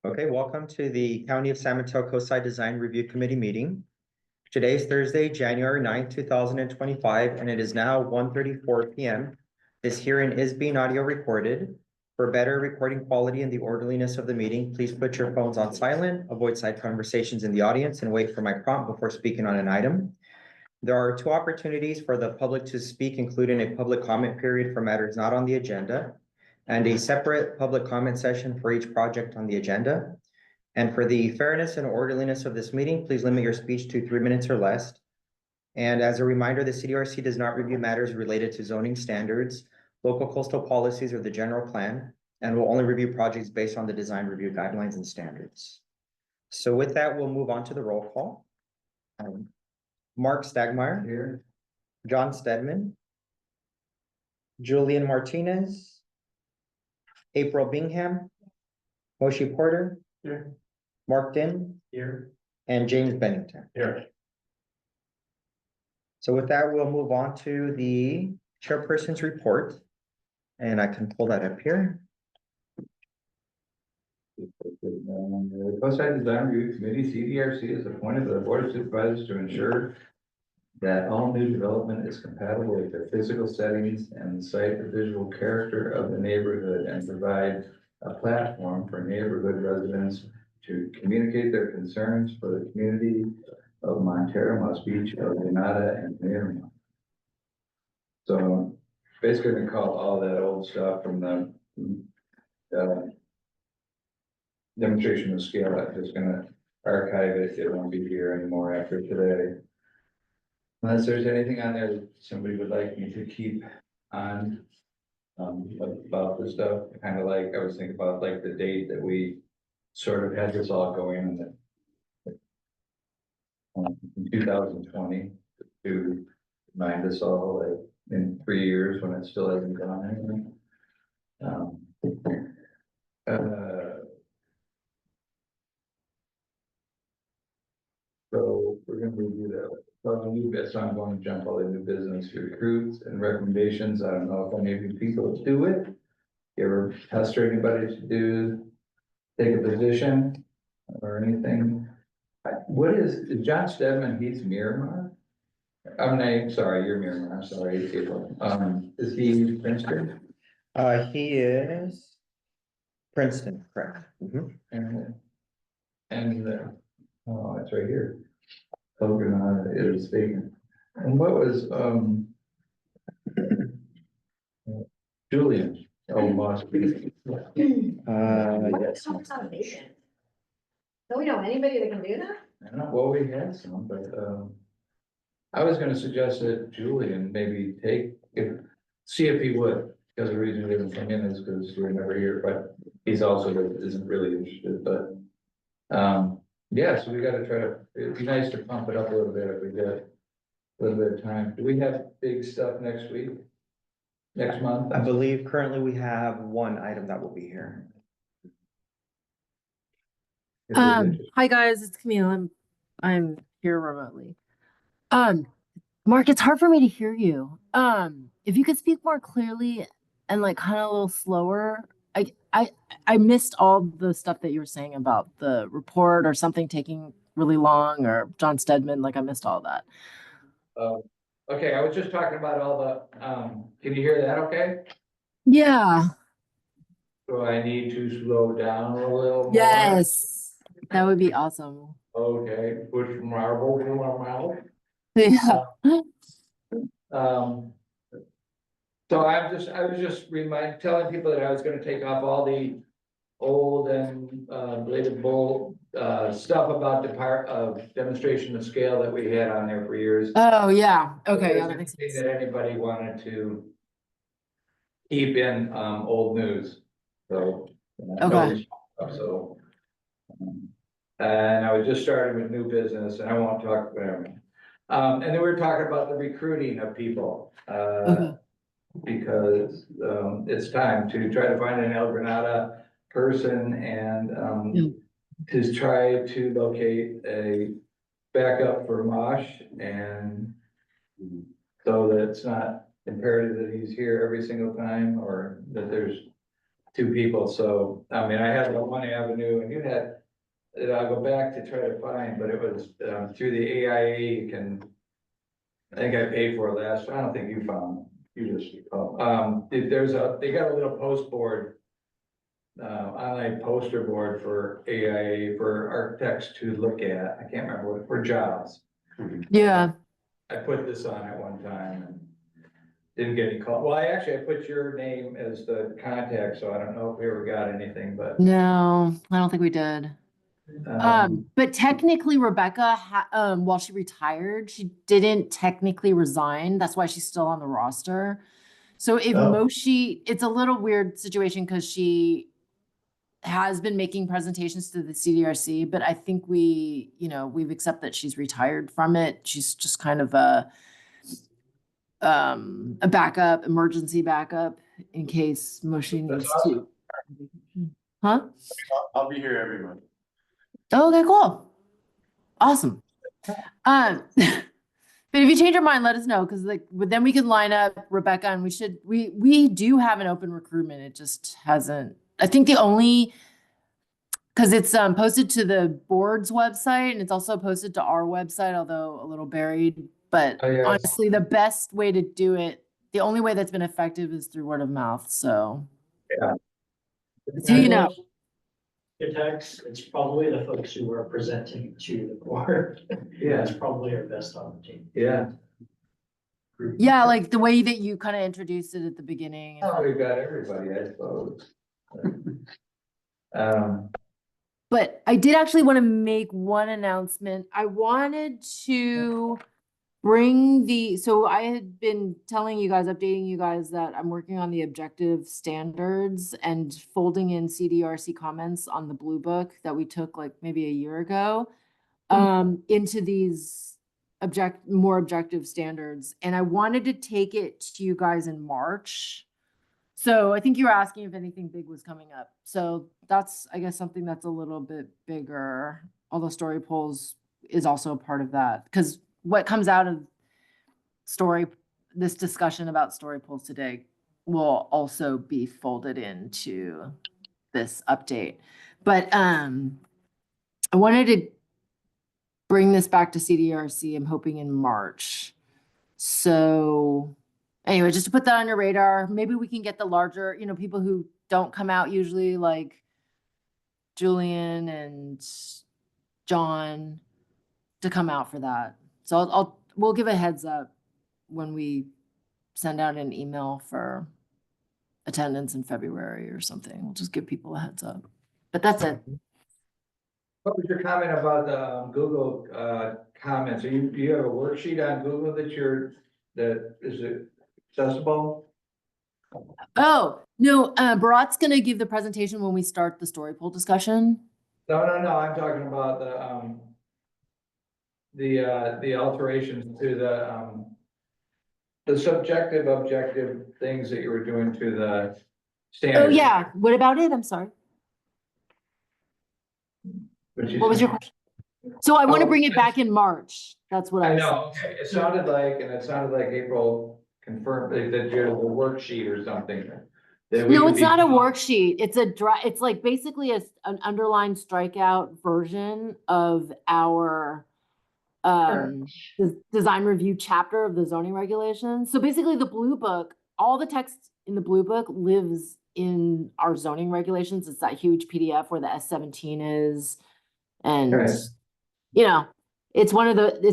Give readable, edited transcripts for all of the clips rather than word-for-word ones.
Okay, welcome to the County of San Mateo Coastside Design Review Committee meeting. Today is Thursday, January 9th, 2025, and it is now 1:34 p.m. This hearing is being audio recorded. For better recording quality and the orderliness of the meeting, please put your phones on silent, avoid side conversations in the audience, and wait for my prompt before speaking on an item. There are two opportunities for the public to speak, including a public comment period for matters not on the agenda, and a separate public comment session for each project on the agenda. And for the fairness and orderliness of this meeting, please limit your speech to 3 minutes or less. And as a reminder, the CDRC does not review matters related to zoning standards, local coastal policies, or the general plan, and will only review projects based on the design review guidelines and standards. So with that, we'll move on to the roll call. Mark Stagmeyer. Here. John Stedman. Julian Martinez. April Bingham. Moshe Porter. Here. Mark Din. Here. And James Bennington. Here. So with that, we'll move on to the chairperson's report. And I can pull that up here. The Coastside Design Review Committee, CDRC, is appointed by the Board of Supervisors to ensure that all new development is compatible with the physical settings and site the visual character of the neighborhood and provide a platform for neighborhood residents to communicate their concerns for the community of Montero, Moss Beach, El Granada, and Miramar. So basically we call all that old stuff from the demonstration of scale. I'm just gonna archive it. It won't be here anymore after today. Unless there's anything on there that somebody would like me to keep on about this stuff, kind of like I was thinking about like the date that we sort of had this all going in 2020 to remind us all like in 3 years when it still hasn't gone anything. So we're gonna review that. So I'm going to jump all the new business recruits and recommendations. I don't know if any of you people do it. You ever pester anybody to take a position or anything? What is John Stedman? He's Miramar. Sorry, you're Miramar. I'm sorry, April. Is he Princeton? He is Princeton, correct. Mm-hmm. Oh, it's right here. El Granada is vacant. And what was Julian? Oh, Moss Beach. Yes. Do we know anybody that can do that? I don't know. Well, we had some, but I was going to suggest that Julian maybe see if he would. Because the reason he didn't come in is because we're never here, but he's also isn't really interested. But yeah, so we got to try to. It'd be nice to pump it up a little bit if we get a little bit of time. Do we have big stuff next week? Next month? I believe currently we have one item that will be here. Hi guys, it's Camille. I'm here remotely. Mark, it's hard for me to hear you. If you could speak more clearly and like kind of a little slower. I missed all the stuff that you were saying about the report or something taking really long or John Stedman. Like I missed all that. Okay, I was just talking about all the. Can you hear that? Okay. Yeah. So I need to slow down a little more. Yes, that would be awesome. Okay, push marble in my mouth. Yeah. So I was just telling people that I was gonna take off all the old and relatable stuff about the part of demonstration of scale that we had on there for years. Oh yeah. Okay. If Yeah, that there's makes anything sense. that anybody wanted to keep in old news. So Okay. So and I was just starting with new business, and I won't talk about it. And then we were talking about the recruiting of people. Okay. Because it's time to try to find an El Granada person and to try to locate a backup for Mosh, and so that it's not imperative that he's here every single time, or that there's two people, so, I mean, I had the one avenue and you had, and I'll go back to try to find, but it was, through the AIA, you can, I think I paid for it last, I don't think you found, you just, they got a little post board, online poster board for AIA, for architects to look at, I can't remember what, for jobs. Yeah. I put this on at one time and didn't get any call. Well, I put your name as the contact, so I don't know if we ever got anything, but. No, I don't think we did. But technically Rebecca, while she retired, she didn't technically resign. That's why she's still on the roster. So if Moshi, it's a little weird situation because she has been making presentations to the CDRC, but I think we've accepted that she's retired from it. She's just kind of a backup, emergency backup in case Moshi needs to. Huh? I'll be here every month. Okay, cool. Awesome. But if you change your mind, let us know, because then we can line up Rebecca, and we do have an open recruitment. It just hasn't, I think because it's posted to the board's website and it's also posted to our website, although a little buried. But honestly, the best way to do it, the only way that's been effective is through word of mouth. So Yeah. So you know. Architects, it's probably the folks who are presenting to the board. Yeah. That's probably our best opportunity. Yeah. Yeah, like the way that you kind of introduced it at the beginning. Oh, we've got everybody, I suppose. But I did actually want to make one announcement. I wanted to so I had been telling you guys, updating you guys, that I'm working on the objective standards and folding in CDRC comments on the blue book that we took like maybe a year ago, into these more objective standards. And I wanted to take it to you guys in March. So I think you were asking if anything big was coming up. So that's, I guess, something that's a little bit bigger, although story polls is also a part of that. Because what comes out of this discussion about story polls today will also be folded into this update. But I wanted to bring this back to CDRC, I'm hoping in March. So anyway, just to put that on your radar, maybe we can get the larger, people who don't come out usually, like Julian and John, to come out for that. So we'll give a heads up when we send out an email for attendance in February or something. We'll just give people a heads up. But that's it. What was your comment about the Google comments? Do you have a worksheet on Google that is it accessible? Oh, no, Bharat's gonna give the presentation when we start the story poll discussion. No, I'm talking about the alterations to the subjective, objective things that you were doing to the standards. Oh, yeah. What about it? I'm sorry. What was your question? So I want to bring it back in March. That's what I was know. Okay. It sounded like April confirmed that you have a worksheet or something. No, it's not a worksheet. It's like basically an underlined strikeout version of our design review chapter of the zoning regulations. So basically the blue book, all the text in the blue book lives in our zoning regulations. It's that huge PDF where the S17 is. And, it's it's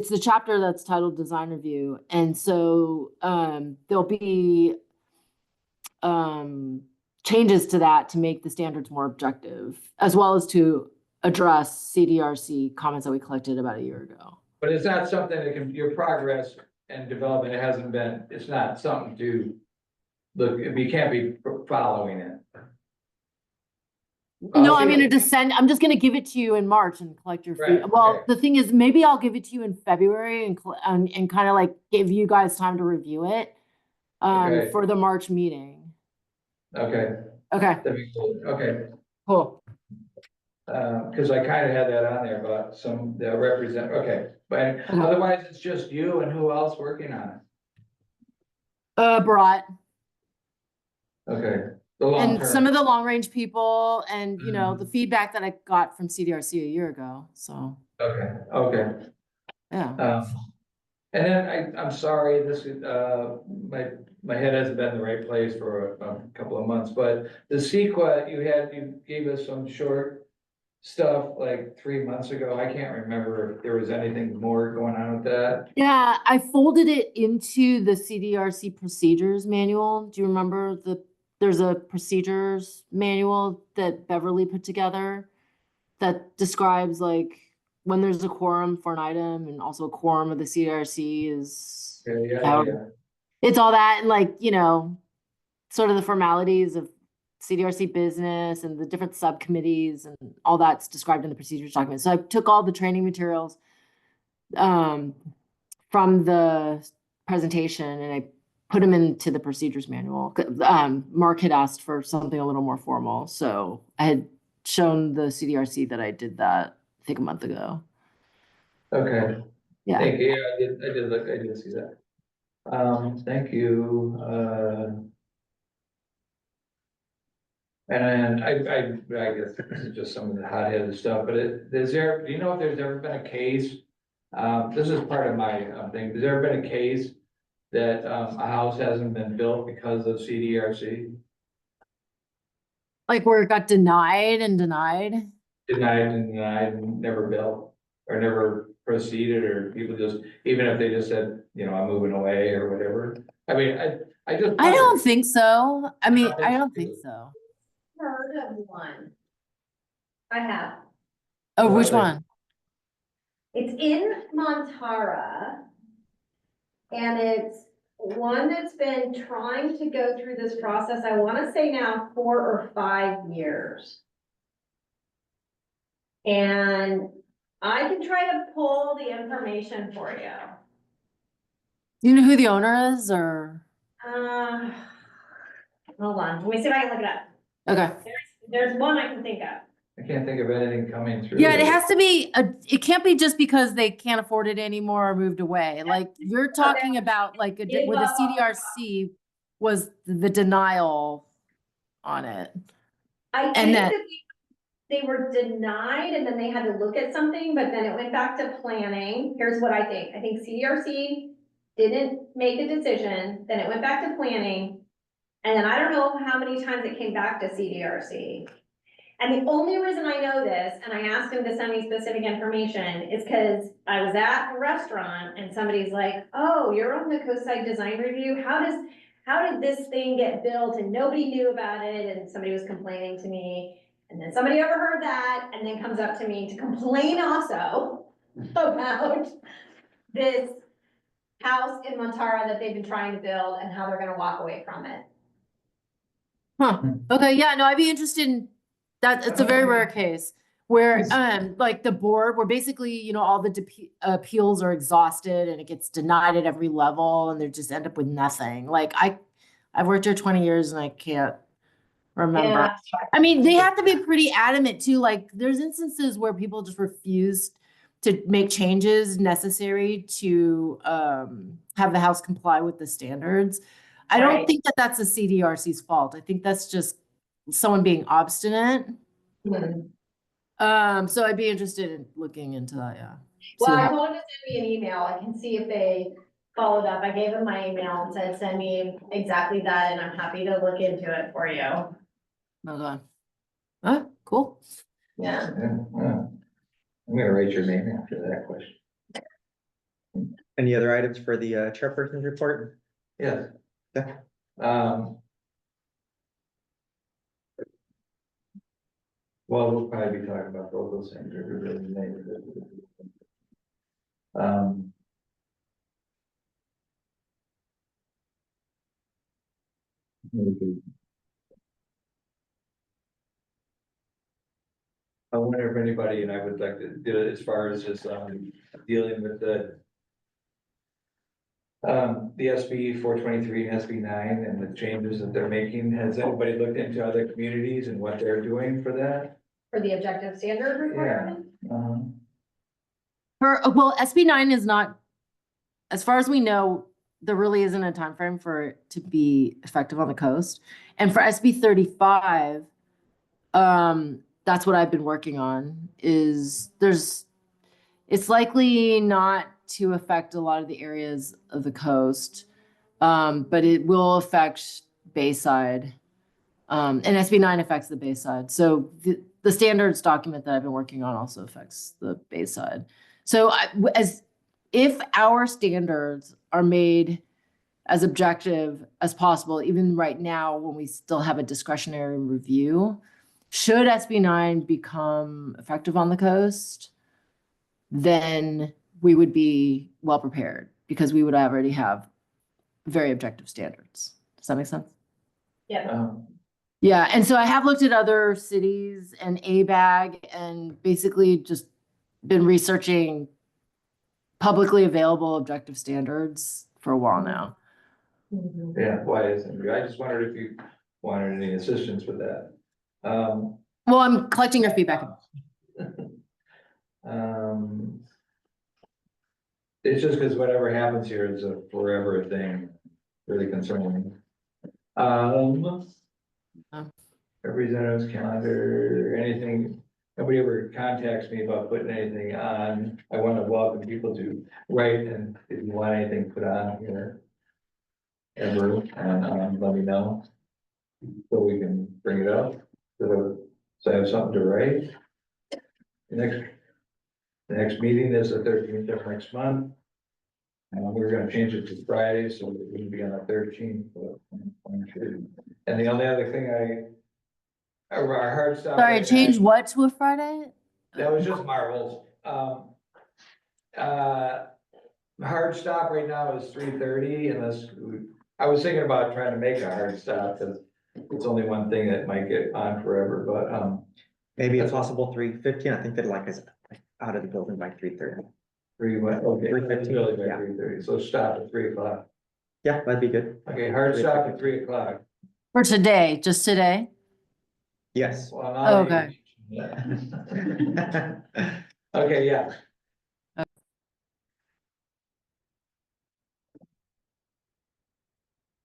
the chapter that's titled design review. And so there'll be changes to that to make the standards more objective, as well as to address CDRC comments that we collected about a year ago. But it's not something that your progress and development, it's not something to look, you can't be following it. No, I'm gonna I'm just gonna give it to you in March and collect your feedback. Well, the thing is, maybe I'll give it to you in February and kind of like give you guys time to review it for the March meeting. Okay. Okay. Okay. Cool. Because I kind of had that on there about some that represent, but otherwise it's just you and who else working on it? Bharat. Okay, The long And some term. of the long range people and, you know, the Mhm. feedback that I got from CDRC a year ago. So, Okay. yeah. And then I'm sorry, this is, my head hasn't been in the right place for a couple of months, but the CEQA, you gave us some short stuff like 3 months ago. I can't remember if there was anything more going on with that. Yeah, I folded it into the CDRC procedures manual. Do you remember there's a procedures manual that Beverly put together that describes like when there's a quorum for an item and also a quorum of the CDRC is how it's all that and like, you know, sort of the formalities of CDRC business and the different subcommittees and all that's described in the procedures document. So I took all the training materials from the presentation and I put them into the procedures manual. Mark had asked for something a little more formal, so I had shown the CDRC that I did that, I think a month ago. Okay, Yeah. thank you. Yeah, I did see that. Thank you. And I guess this is just some of the hot-headed stuff, but do you know if there's ever been a case? This is part of my thing. Has there ever been a case that a house hasn't been built because of CDRC? Like where it got denied and denied. Denied and denied and never built or never proceeded, or people just, even if they just said, you know, I'm moving away or whatever. I mean, I just. I don't think so. I mean, I I don't think so. Heard of one. I have. Oh, Well, which like- one? It's in Montara. And it's one that's been trying to go through this process, I wanna say now 4 or 5 years. And I can try to pull the information for you. You know who the owner is or? Uh, Hold on, let me see if I can look it up. Okay. There's one I can think of. I can't think of anything coming through. Yeah, it has to be, it can't be just because they can't afford it anymore or moved away. Like you're talking about like where the CDRC was the denial on it. I And think that- that they were denied and then they had to look at something, but then it went back to planning. Here's what I think. I think CDRC didn't make a decision, then it went back to planning. And then I don't know how many times it came back to CDRC. And the only reason I know this, and I asked him to send me specific information, is because I was at a restaurant and somebody's like, oh, you're on the Coastside Design Review. How did this thing get built and nobody knew about it? And somebody was complaining to me. And then somebody overheard that and then comes up to me to complain also about this house in Montara that they've been trying to build and how they're gonna walk away from it. Huh, okay, yeah, no, I'd be interested in that. It's a very rare case where, like the board, where basically, you know, all the appeals are exhausted and it gets denied at every level and they just end up with nothing. Like I've worked here 20 years and I can't remember. Yeah. I mean, they have to be pretty adamant too. Like there's instances where people just refuse to make changes necessary to have the house comply with the standards. I don't Right. think that that's the CDRC's fault. I think that's just someone being obstinate. So I'd be interested in looking into that, yeah. Well, I told him to send me an email. I can see if they followed up. I gave him my email and said, send me exactly that, and I'm happy to look into it for you. Okay. Oh, cool. Yeah. I'm gonna write your name after that question. Any other items for the chairperson's report? Yes. Yeah. Well, we'll probably be talking about both those things. Um. I wonder if anybody, and I would like to do it as far as just dealing with the SB 423 and SB 9 and the changes that they're making. Has anybody looked into other communities and what they're doing for that? For the objective standard requirement? Well, SB 9 is not, as far as we know, there really isn't a time frame for it to be effective on the coast. And for SB 35, that's what I've been working on it's likely not to affect a lot of the areas of the coast, but it will affect Bayside. And SB 9 affects the Bayside. So the standards document that I've been working on also affects the Bayside. So if our standards are made as objective as possible, even right now when we still have a discretionary review, should SB 9 become effective on the coast, then we would be well prepared because we would already have very objective standards. Does that make sense? Yeah. Yeah, and so I have looked at other cities and ABAG and basically just been researching publicly available objective standards for a while now. Yeah, why isn't it? I just wondered if you wanted any assistance with that. Well, I'm collecting your feedback. It's just because whatever happens here is a forever thing, really concerning. Representative's calendar, anything, nobody ever contacts me about putting anything on. I want to welcome people to write, and if you want anything put on here ever, and let me know. So we can bring it up, so I have something to write. The next meeting is the 13th of next month. And we're gonna change it to Friday, so it wouldn't be on the 13th. And the only other thing our hard stop. Sorry, right change now- what to a Friday? That was just marbles. Hard stop right now is 3:30 unless, I was thinking about trying to make a hard stop, because it's only one thing that might get on forever, but, Maybe a possible 3:15. I think they'd like us out of the building by 3:30. 3:15, really by yeah. 3:30, so stop at 3:00. Yeah, that'd be good. Okay, hard stop at 3:00. For today, just today? Yes. Well, now Okay. Okay, yeah.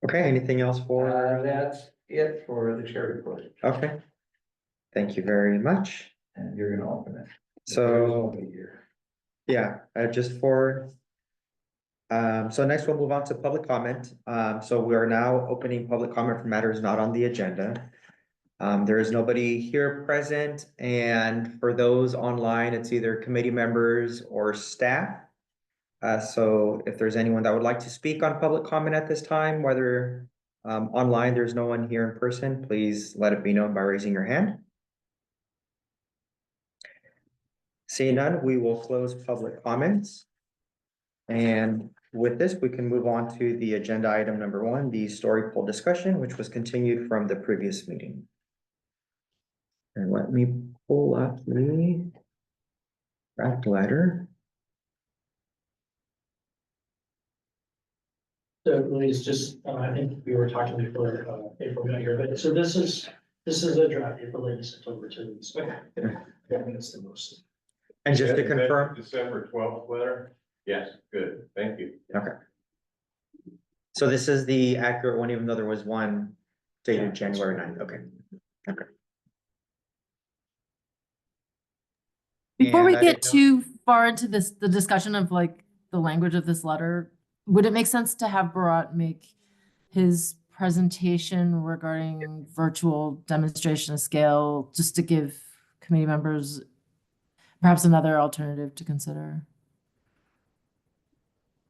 Okay, anything else for, That's it for the chair report, okay. Thank you very much. and you're gonna open it. So, There's nobody here. yeah, just for. So next we'll move on to public comment. So we are now opening public comment for matters not on the agenda. There is nobody here present, and for those online, it's either committee members or staff. So if there's anyone that would like to speak on public comment at this time, whether online, there's no one here in person, please let it be known by raising your hand. Seeing none, we will close public comments. And with this, we can move on to the agenda item number 1, the story poll discussion, which was continued from the previous meeting. And let me pull up the draft letter. So Louise, just, I think we were talking before, April got here, but so this is a draft, April latest sent over to Louise. Okay. Yeah, I think it's the most. And just to confirm, December 12th letter? Yes, good, thank you. okay. So this is the accurate one, even though there was one dated January 9th, okay. Okay. Before we And I get didn't know- too far into this, the discussion of like the language of this letter, would it make sense to have Bharat make his presentation regarding virtual demonstration of scale, just to give committee members perhaps another alternative to consider?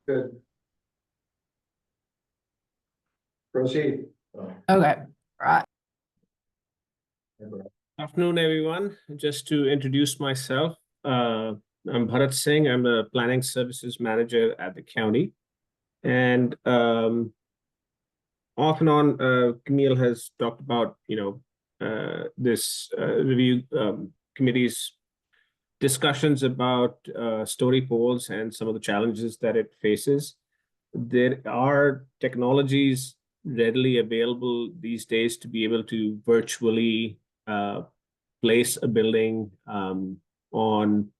Good. Proceed. Okay, right. Afternoon, everyone. Just to introduce myself, I'm Bharat Singh. I'm the Planning Services Manager at the county. And off and on, Camille has talked about, this review committee's discussions about story polls and some of the challenges that it faces. There are technologies readily available these days to be able to virtually place a building on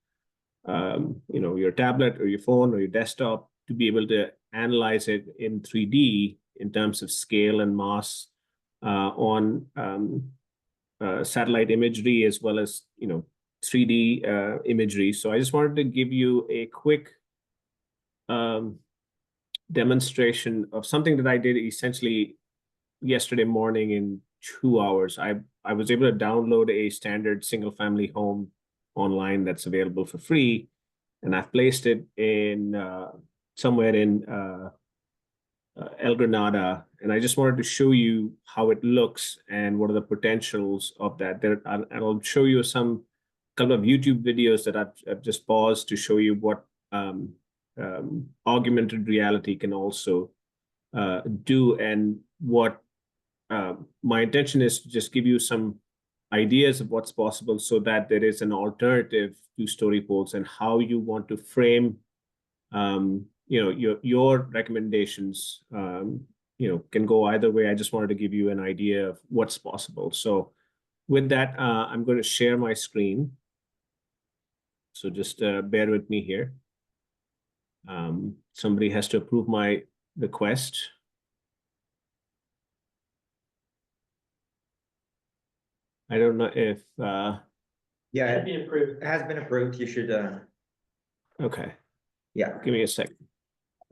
your tablet or your phone or your desktop to be able to analyze it in 3D in terms of scale and mass on satellite imagery as well as 3D imagery. So I just wanted to give you a quick demonstration of something that I did essentially yesterday morning in 2 hours. I was able to download a standard single family home online that's available for free, and I've placed it in somewhere in El Granada, and I just wanted to show you how it looks and what are the potentials of that. And I'll show you some couple of YouTube videos that I've just paused to show you what augmented reality can also do, and what my intention is to just give you some ideas of what's possible so that there is an alternative to story polls and how you want to frame your recommendations can go either way. I just wanted to give you an idea of what's possible. So with that, I'm going to share my screen. So just bear with me here. Somebody has to approve my request. I don't know if Yeah, Should be approved. it has been approved. You should, okay, yeah. give me a second.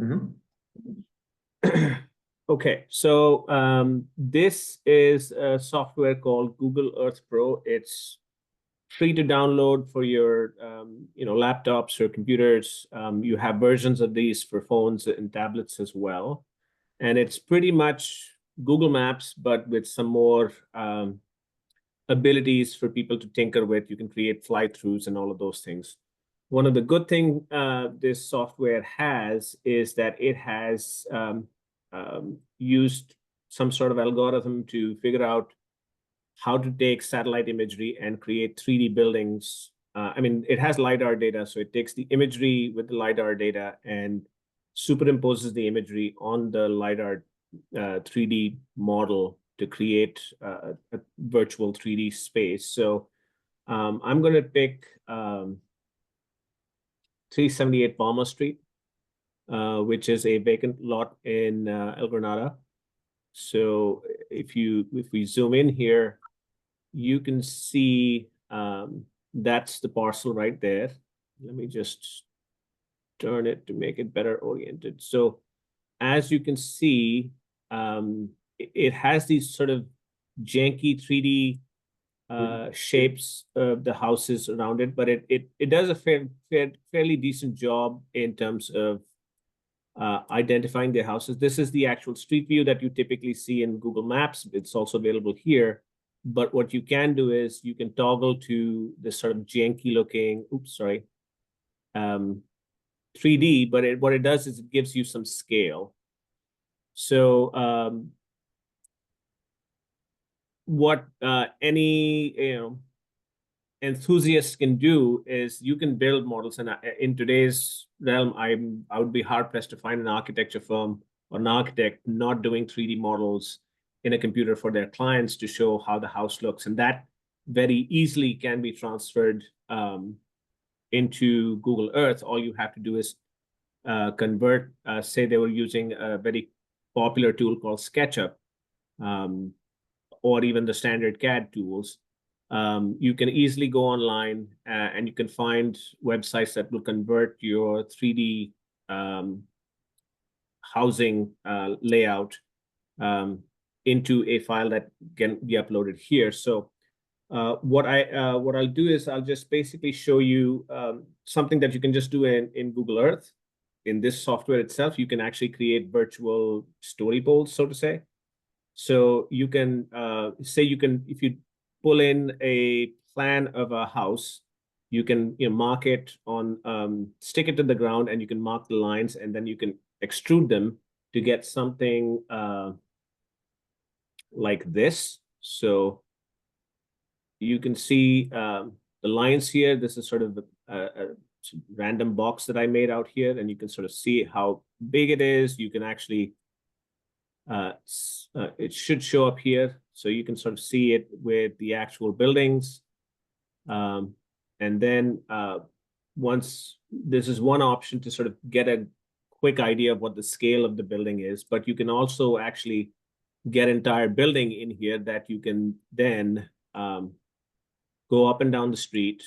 Mhm. Okay, so this is a software called Google Earth Pro. It's free to download for your laptops or computers. You have versions of these for phones and tablets as well, and it's pretty much Google Maps but with some more abilities for people to tinker with. You can create fly-throughs and all of those things. One of the good things this software has is that it has used some sort of algorithm to figure out how to take satellite imagery and create 3D buildings. I mean, it has LiDAR data, so it takes the imagery with the LiDAR data and superimposes the imagery on the LiDAR 3D model to create a virtual 3D space. So I'm going to pick 378 Palmer Street, which is a vacant lot in El Granada. So if we zoom in here, you can see that's the parcel right there. Let me just turn it to make it better oriented. So as you can see, it has these sort of janky 3D shapes of the houses around it, but it does a fairly decent job in terms of identifying the houses. This is the actual street view that you typically see in Google Maps. It's also available here. But what you can do is you can toggle to this sort of janky looking, 3D, but what it does is it gives you some scale. So what any enthusiasts can do is you can build models, and in today's realm, I would be hard pressed to find an architecture firm or an architect not doing 3D models in a computer for their clients to show how the house looks, and that very easily can be transferred into Google Earth. All you have to do is convert, say they were using a very popular tool called SketchUp, or even the standard CAD tools. You can easily go online and you can find websites that will convert your 3D housing layout into a file that can be uploaded here. So what I'll do is I'll just basically show you something that you can just do in Google Earth. In this software itself, you can actually create virtual story polls, so to say. So you can say if you pull in a plan of a house, you can mark it on, stick it to the ground, and you can mark the lines, and then you can extrude them to get something like this. So you can see the lines here. This is sort of a random box that I made out here, and you can sort of see how big it is. You can actually, it should show up here. So you can sort of see it with the actual buildings. And then once, this is one option to sort of get a quick idea of what the scale of the building is, but you can also actually get entire building in here that you can then go up and down the street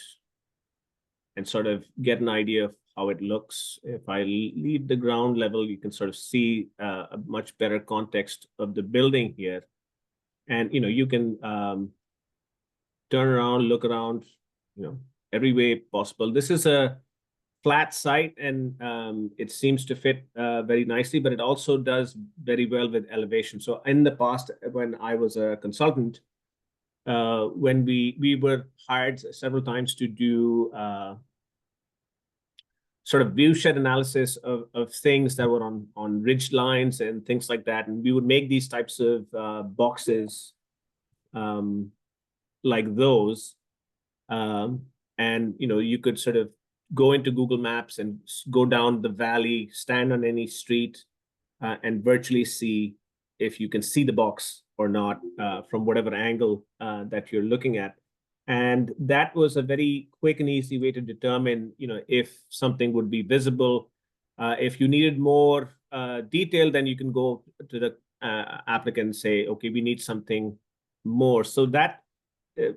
and sort of get an idea of how it looks. If I leave the ground level, you can sort of see a much better context of the building here. And, you can turn around, look around, every way possible. This is a flat site, and it seems to fit very nicely, but it also does very well with elevation. So in the past, when I was a consultant, when we were hired several times to do sort of view shed analysis of things that were on ridge lines and things like that, and we would make these types of boxes like those, and you could sort of go into Google Maps and go down the valley, stand on any street, and virtually see if you can see the box or not from whatever angle that you're looking at. And that was a very quick and easy way to determine, if something would be visible. If you needed more detail, then you can go to the applicant and say, okay, we need something more. So that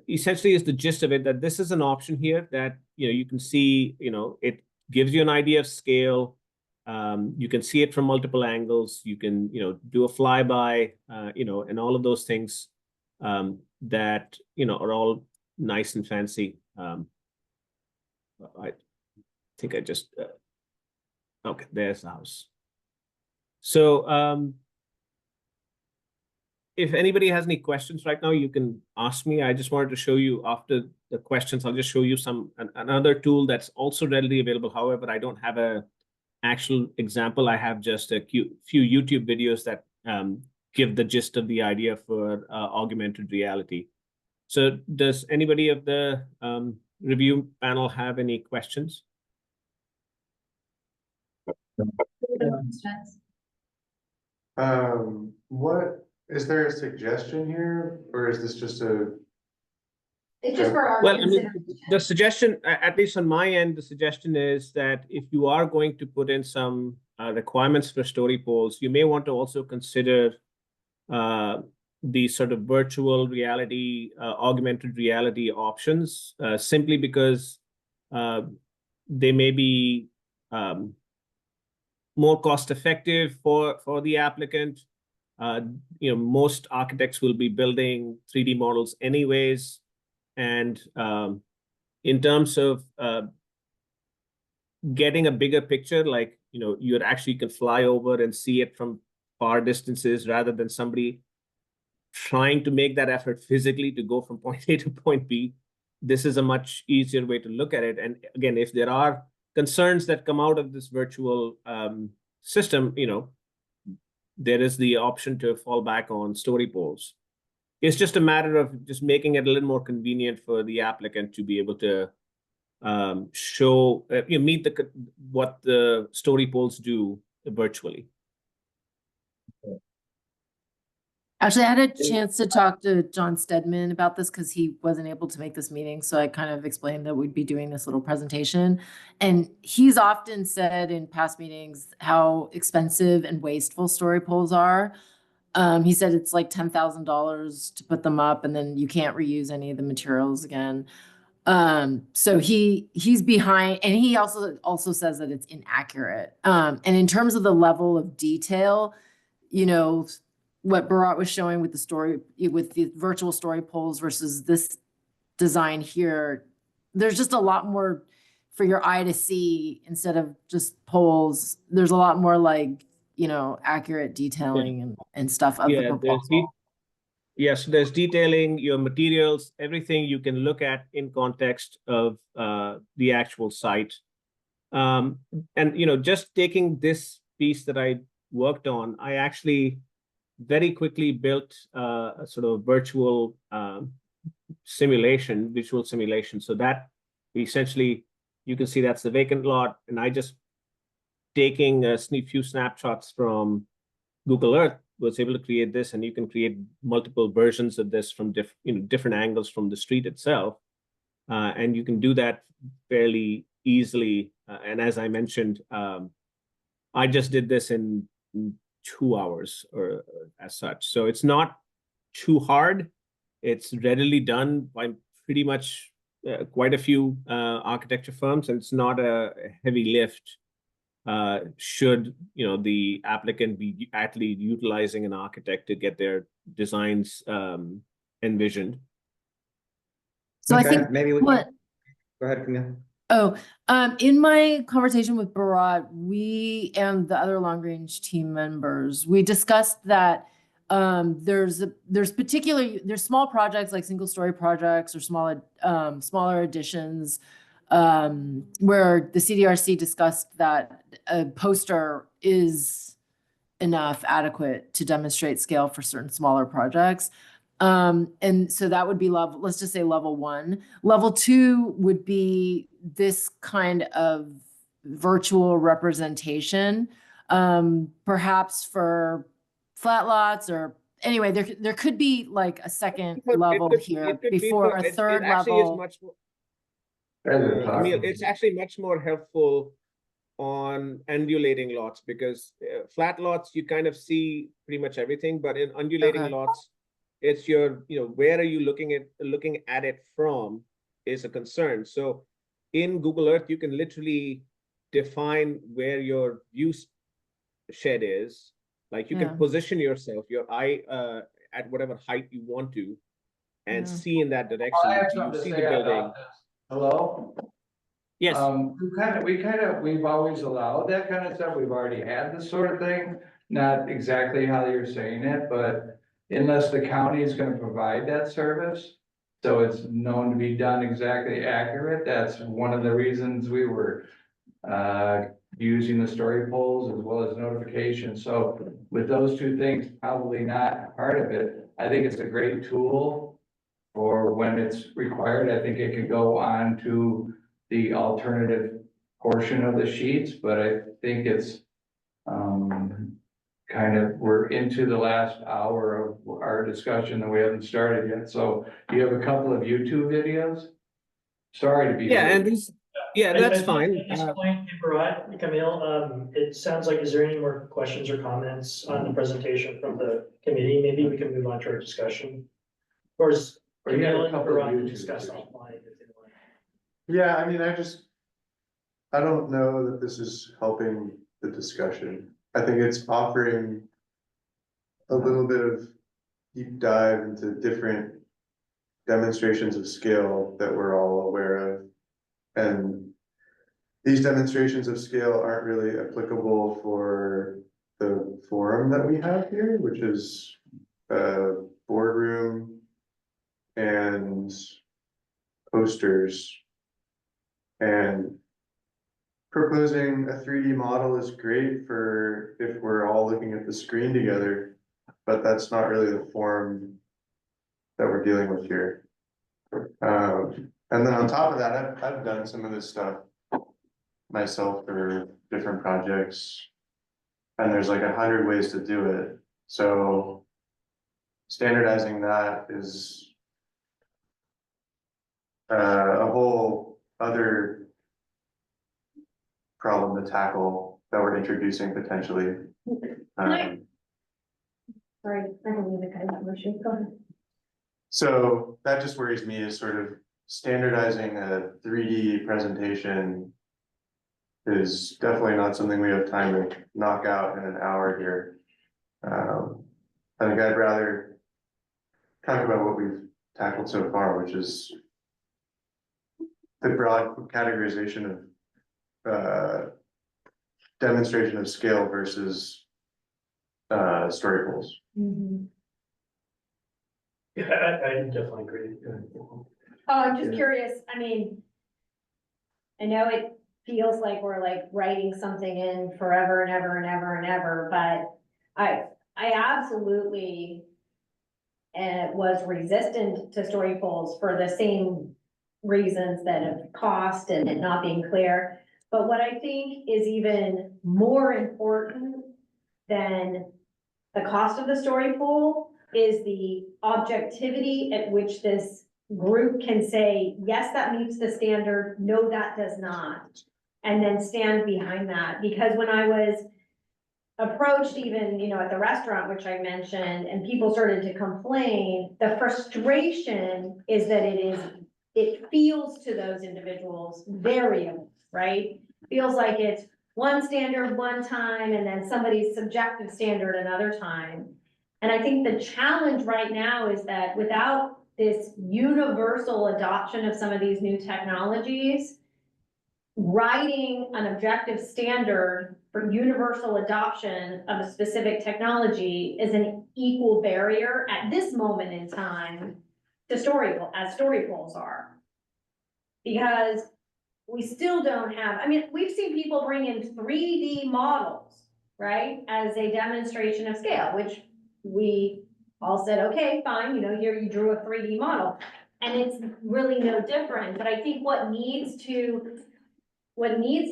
essentially is the gist of it, that this is an option here that, you can see, it gives you an idea of scale. You can see it from multiple angles. You can, do a flyby, and all of those things that, are all nice and fancy. I think I just, okay, there's the house. So if anybody has any questions right now, you can ask me. I just wanted to show you, after the questions, I'll just show you another tool that's also readily available. However, I don't have a actual example. I have just a few YouTube videos that give the gist of the idea for augmented reality. So does anybody of the review panel have any questions? What, is there a suggestion here, or is this just a? It's just for our Well, I mean, consideration. the suggestion, at least on my end, the suggestion is that if you are going to put in some requirements for story polls, you may want to also consider the sort of virtual reality, augmented reality options, simply because they may be more cost effective for the applicant. Most architects will be building 3D models anyways. And in terms of getting a bigger picture, like, you actually can fly over and see it from far distances, rather than somebody trying to make that effort physically to go from point A to point B. This is a much easier way to look at it. And again, if there are concerns that come out of this virtual system, there is the option to fall back on story polls. It's just a matter of just making it a little more convenient for the applicant to be able to show, meet what the story polls do virtually. Actually, I had a chance to talk to John Stedman about this because he wasn't able to make this meeting. So I kind of explained that we'd be doing this little presentation. And he's often said in past meetings how expensive and wasteful story polls are. He said it's like $10,000 to put them up, and then you can't reuse any of the materials again. So he's behind, and he also says that it's inaccurate. And in terms of the level of detail, what Bharat was showing with the virtual story polls versus this design here, there's just a lot more for your eye to see instead of just polls. There's a lot more like, accurate detailing and stuff of the proposal. Yes, there's detailing, your materials, everything you can look at in context of the actual site. And, just taking this piece that I worked on, I actually very quickly built a sort of virtual visual simulation. So that essentially, you can see that's the vacant lot. And I just, taking a few snapshots from Google Earth, was able to create this, and you can create multiple versions of this from different angles from the street itself. And you can do that fairly easily. And as I mentioned, I just did this in 2 hours or as such. So it's not too hard. It's readily done by pretty much quite a few architecture firms, and it's not a heavy lift. Should the applicant be actually utilizing an architect to get their designs envisioned? So I Okay, think maybe we what can, go ahead, Camille. in my conversation with Bharat, we and the other long range team members, we discussed that there's small projects like single story projects or smaller additions where the CDRC discussed that a poster is adequate to demonstrate scale for certain smaller projects. And so that would be let's just say level 1. Level 2 would be this kind of virtual representation, perhaps for flat lots or anyway, there could be like a second level here before a third it actually is level. much more, Camille, it's actually much more helpful on undulating lots, because flat lots you kind of see pretty much everything, but in undulating lots, it's where are you looking at it from is a concern. So in Google Earth, you can literally define where your view shed is. Like you can position yourself, your eye at whatever height you want to, and see in that direction. I have You something to see say the building. about this. Hello? Yes. We've always allowed that kind of stuff. We've already had this sort of thing. Not exactly how you're saying it, but unless the county is gonna provide that service, so it's known to be done exactly accurate, that's one of the reasons we were using the story polls as well as notifications. So with those two things, probably not part of it. I think it's a great tool for when it's required. I think it could go on to the alternative portion of the sheets, but I think it's we're into the last hour of our discussion and we haven't started yet. So you have a couple of YouTube videos? Sorry to be. And that's I fine. think at this point, Bharat, Camille, it sounds like, is there any more questions or comments on the presentation from the committee? Maybe we can move on to our discussion. Or is Camille and Bharat to discuss offline if they want? Yeah, I mean, I don't know that this is helping the discussion. I think it's offering a little bit of deep dive into different demonstrations of scale that we're all aware of. And these demonstrations of scale aren't really applicable for the forum that we have here, which is a boardroom and posters. And proposing a 3D model is great for if we're all looking at the screen together, but that's not really the form that we're dealing with here. And then on top of that, I've done some of this stuff myself for different projects, and there's like 100 ways to do it. So standardizing that is a whole other problem to tackle that we're introducing potentially. Sorry, I don't mean to cut you off. Go ahead. So that just worries me, is sort of standardizing a 3D presentation is definitely not something we have time to knock out in an hour here. I think I'd rather talk about what we've tackled so far, which is the broad categorization of demonstration of scale versus story poles. Yeah, I definitely agree. Oh, I'm just curious, I mean, I know it feels like we're like writing something in forever and ever and ever and ever, but I absolutely was resistant to story polls for the same reasons that of cost and it not being clear. But what I think is even more important than the cost of the story poll is the objectivity at which this group can say, yes, that meets the standard, no, that does not. And then stand behind that. Because when I was approached even, at the restaurant, which I mentioned, and people started to complain, the frustration is that it feels to those individuals variable, right? Feels like it's one standard one time and then somebody's subjective standard another time. And I think the challenge right now is that without this universal adoption of some of these new technologies, writing an objective standard for universal adoption of a specific technology is an equal barrier at this moment in time to as story polls are. Because we still don't have, we've seen people bring in 3D models, right? As a demonstration of scale, which we all said, okay, fine, here you drew a 3D model. And it's really no different, but I think what needs to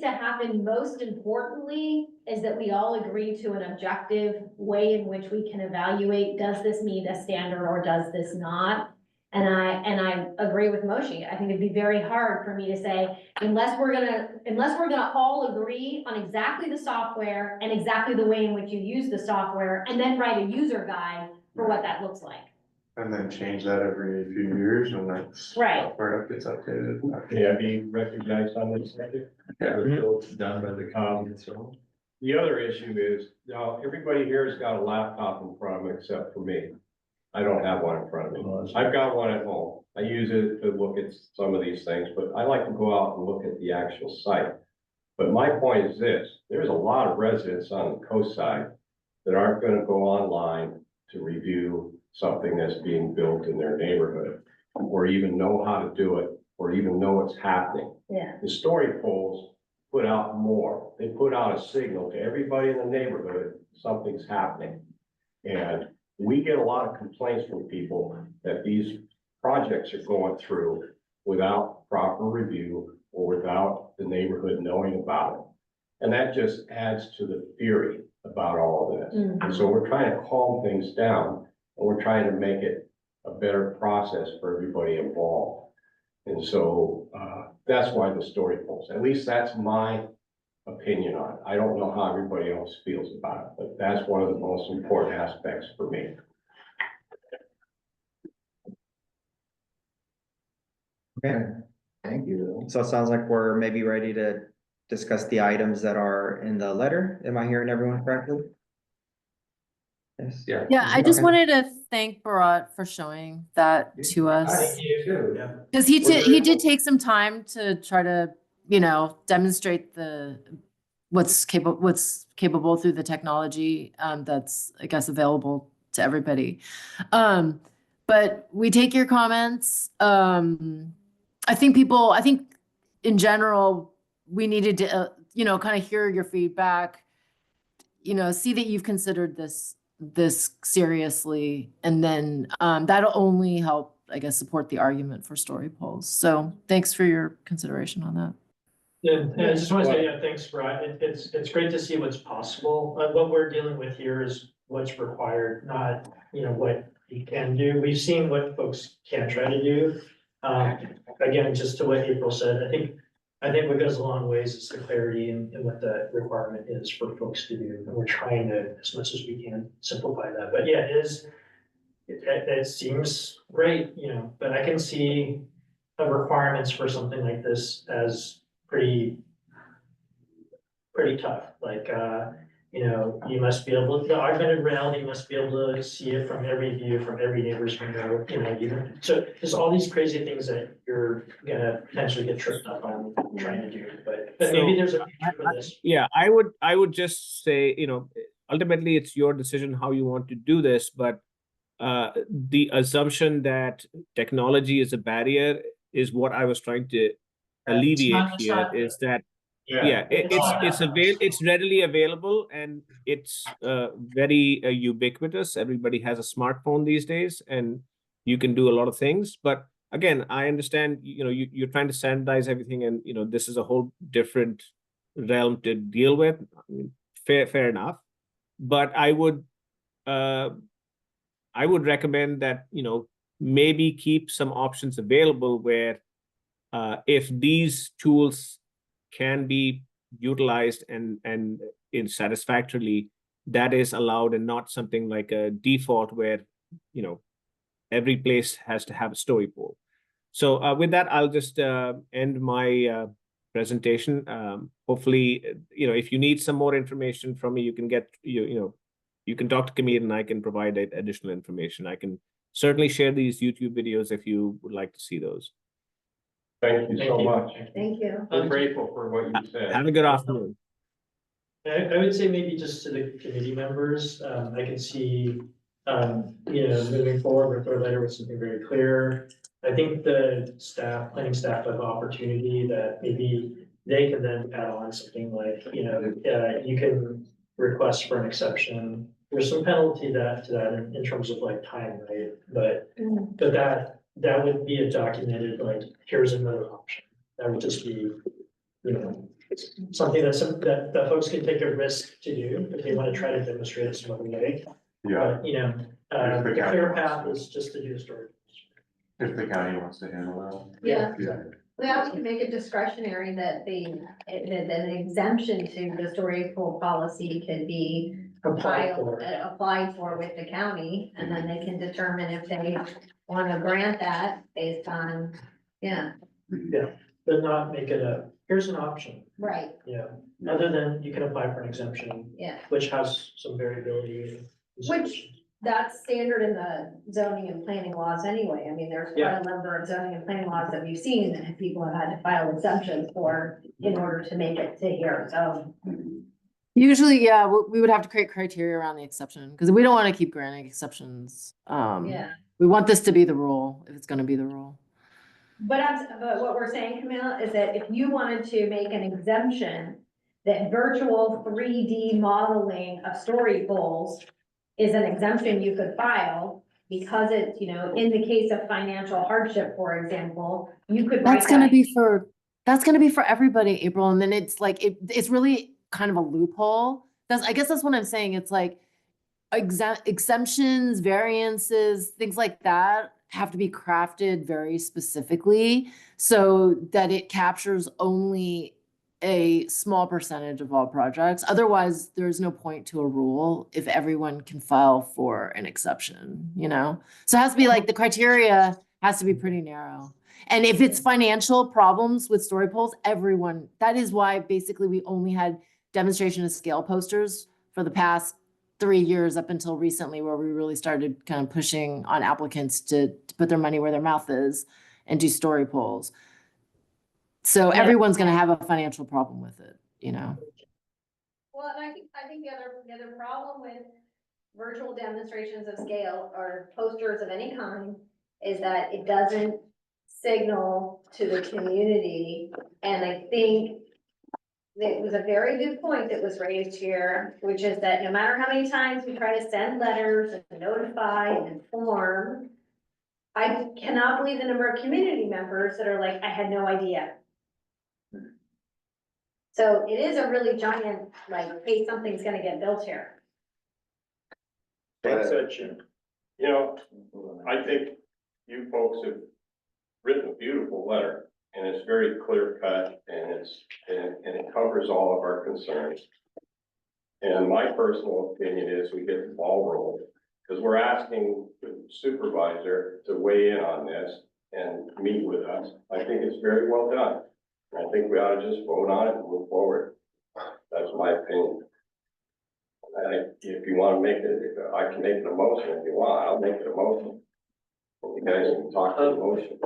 happen most importantly is that we all agree to an objective way in which we can evaluate, does this meet a standard or does this not? And I agree with Moshe. I think it'd be very hard for me to say, unless we're gonna all agree on exactly the software and exactly the way in which you use the software, and then write a user guide for what that looks like. And then change that every few years when that Right. software gets updated. Yeah, be recognized on this subject. It's done by the county, so. The other issue is, now, everybody here has got a laptop in front of them except for me. I don't have one in front of me. I've got one at home. I use it to look at some of these things, but I like to go out and look at the actual site. But my point is this, there's a lot of residents on the coast side that aren't gonna go online to review something that's being built in their neighborhood, or even know how to do it, or even know what's happening. Yeah. The story polls put out more. They put out a signal to everybody in the neighborhood, something's happening. And we get a lot of complaints from people that these projects are going through without proper review or without the neighborhood knowing about it. And that just adds to the fury about all of this. And so we're trying to calm things down, and we're trying to make it a better process for everybody involved. And so that's why the story polls, at least that's my opinion on it. I don't know how everybody else feels about it, but that's one of the most important aspects for me. Okay, Thank you. so it sounds like we're maybe ready to discuss the items that are in the letter. Am I hearing everyone correctly? Yes. Yeah. Yeah, I just Okay. wanted to thank Bharat for showing that to us. Thank you. Yeah. Because he We're did, he very did take some time to try to, demonstrate what's capable through the technology that's, I guess, available to everybody. But we take your comments. I think in general, we needed to, kind of hear your feedback, see that you've considered this seriously, and then that'll only help, I guess, support the argument for story polls. So thanks for your consideration on that. Yeah, I just want to say, thanks, Brad. It's great to see what's possible. What we're dealing with here is what's required, not, what you can do. We've seen what folks can try to do. Again, just to what April said, I think what goes a long ways is the clarity and what the requirement is for folks to do. And we're trying to, as much as we can, simplify that. But yeah, it seems great, but I can see the requirements for something like this as pretty tough, like, you must be able, the augmented reality must be able to see it from every view, from every neighbor's window, so there's all these crazy things that you're gonna potentially get tripped up on trying to do, but maybe there's a future for this. Yeah, I would just say, ultimately it's your decision how you want to do this, but the assumption that technology is a barrier is what I was trying to alleviate here, is that it's readily available, and it's very ubiquitous. Everybody has a smartphone these days, and you can do a lot of things. But again, I understand, you're trying to standardize everything, and this is a whole different realm to deal with. I mean, fair enough. But I would recommend that, maybe keep some options available where if these tools can be utilized and in satisfactorily, that is allowed and not something like a default where, you know, every place has to have a story pole. So with that, I'll just end my presentation. Hopefully, you know, if you need some more information from me, you can get, you know, you can talk to Camille and I can provide additional information. I can certainly share these YouTube videos if you would like to see those. Thank you so much. Thank you. We're grateful for what you said. Have a good afternoon. I would say maybe just to the committee members, I can see, you know, moving forward with our letter with something very clear. I think the staff, planning staff have opportunity that maybe they can then add on something like, you know, you can request for an exception. There's some penalty to that in terms of like time, right? But that would be a documented, like, here's another option. That would just be, you know, something that folks can take a risk to do if they want to try to demonstrate it some other way. Yeah, But, you know, If the the county clear wants path to. is just to do a story. if the county wants to handle Yeah, that. well, we can make it discretionary that an exemption to the story pool policy could be Apply for. applied for with the county, and then they can determine if they want to grant that based on, yeah, But not make it here's an option, right, yeah, other than you can apply for an exemption, yeah. which has some variability. Which- That's standard in the zoning and planning laws anyway. I mean, there's quite a number of zoning and planning laws that we've seen that people have had to file exemptions for in order to make it to here, so. Usually, yeah, we would have to create criteria around the exception because we don't want to keep granting exceptions. Yeah. We want this to be the rule if it's going to be the rule. But what we're saying, Camille, is that if you wanted to make an exemption, that virtual 3D modeling of story poles is an exemption you could file because it's, you know, in the case of financial hardship, for example, you could write That's going to that. that's going to be for everybody, April. And then it's like, it's really kind of a loophole. I guess that's what I'm saying. It's like exemptions, variances, things like that have to be crafted very specifically so that it captures only a small percentage of all projects. Otherwise, there's no point to a rule if everyone can file for an exception, you know? So it has to be like the criteria has to be pretty narrow. And if it's financial problems with story poles, that is why basically we only had demonstration of scale posters for the past 3 years up until recently, where we really started kind of pushing on applicants to put their money where their mouth is and do story polls. So everyone's going to have a financial problem with it, you know? Well, and I think the other problem with virtual demonstrations of scale or posters of any kind is that it doesn't signal to the community. And I think it was a very good point that was raised here, which is that no matter how many times we try to send letters and notify and inform, I cannot believe the number of community members that are like, I had no idea. So it is a really giant, like, hey, something's gonna get built here. Thanks, Jim. You know, I think you folks have written a beautiful letter, and it's very clear cut, and it covers all of our concerns. And my personal opinion is we get the ball rolling, because we're asking the supervisor to weigh in on this and meet with us. I think it's very well done. I think we ought to just vote on it and move forward. That's my opinion. If you want to make it, I can make it a motion if you want. I'll make it a motion. You guys can talk to the motion.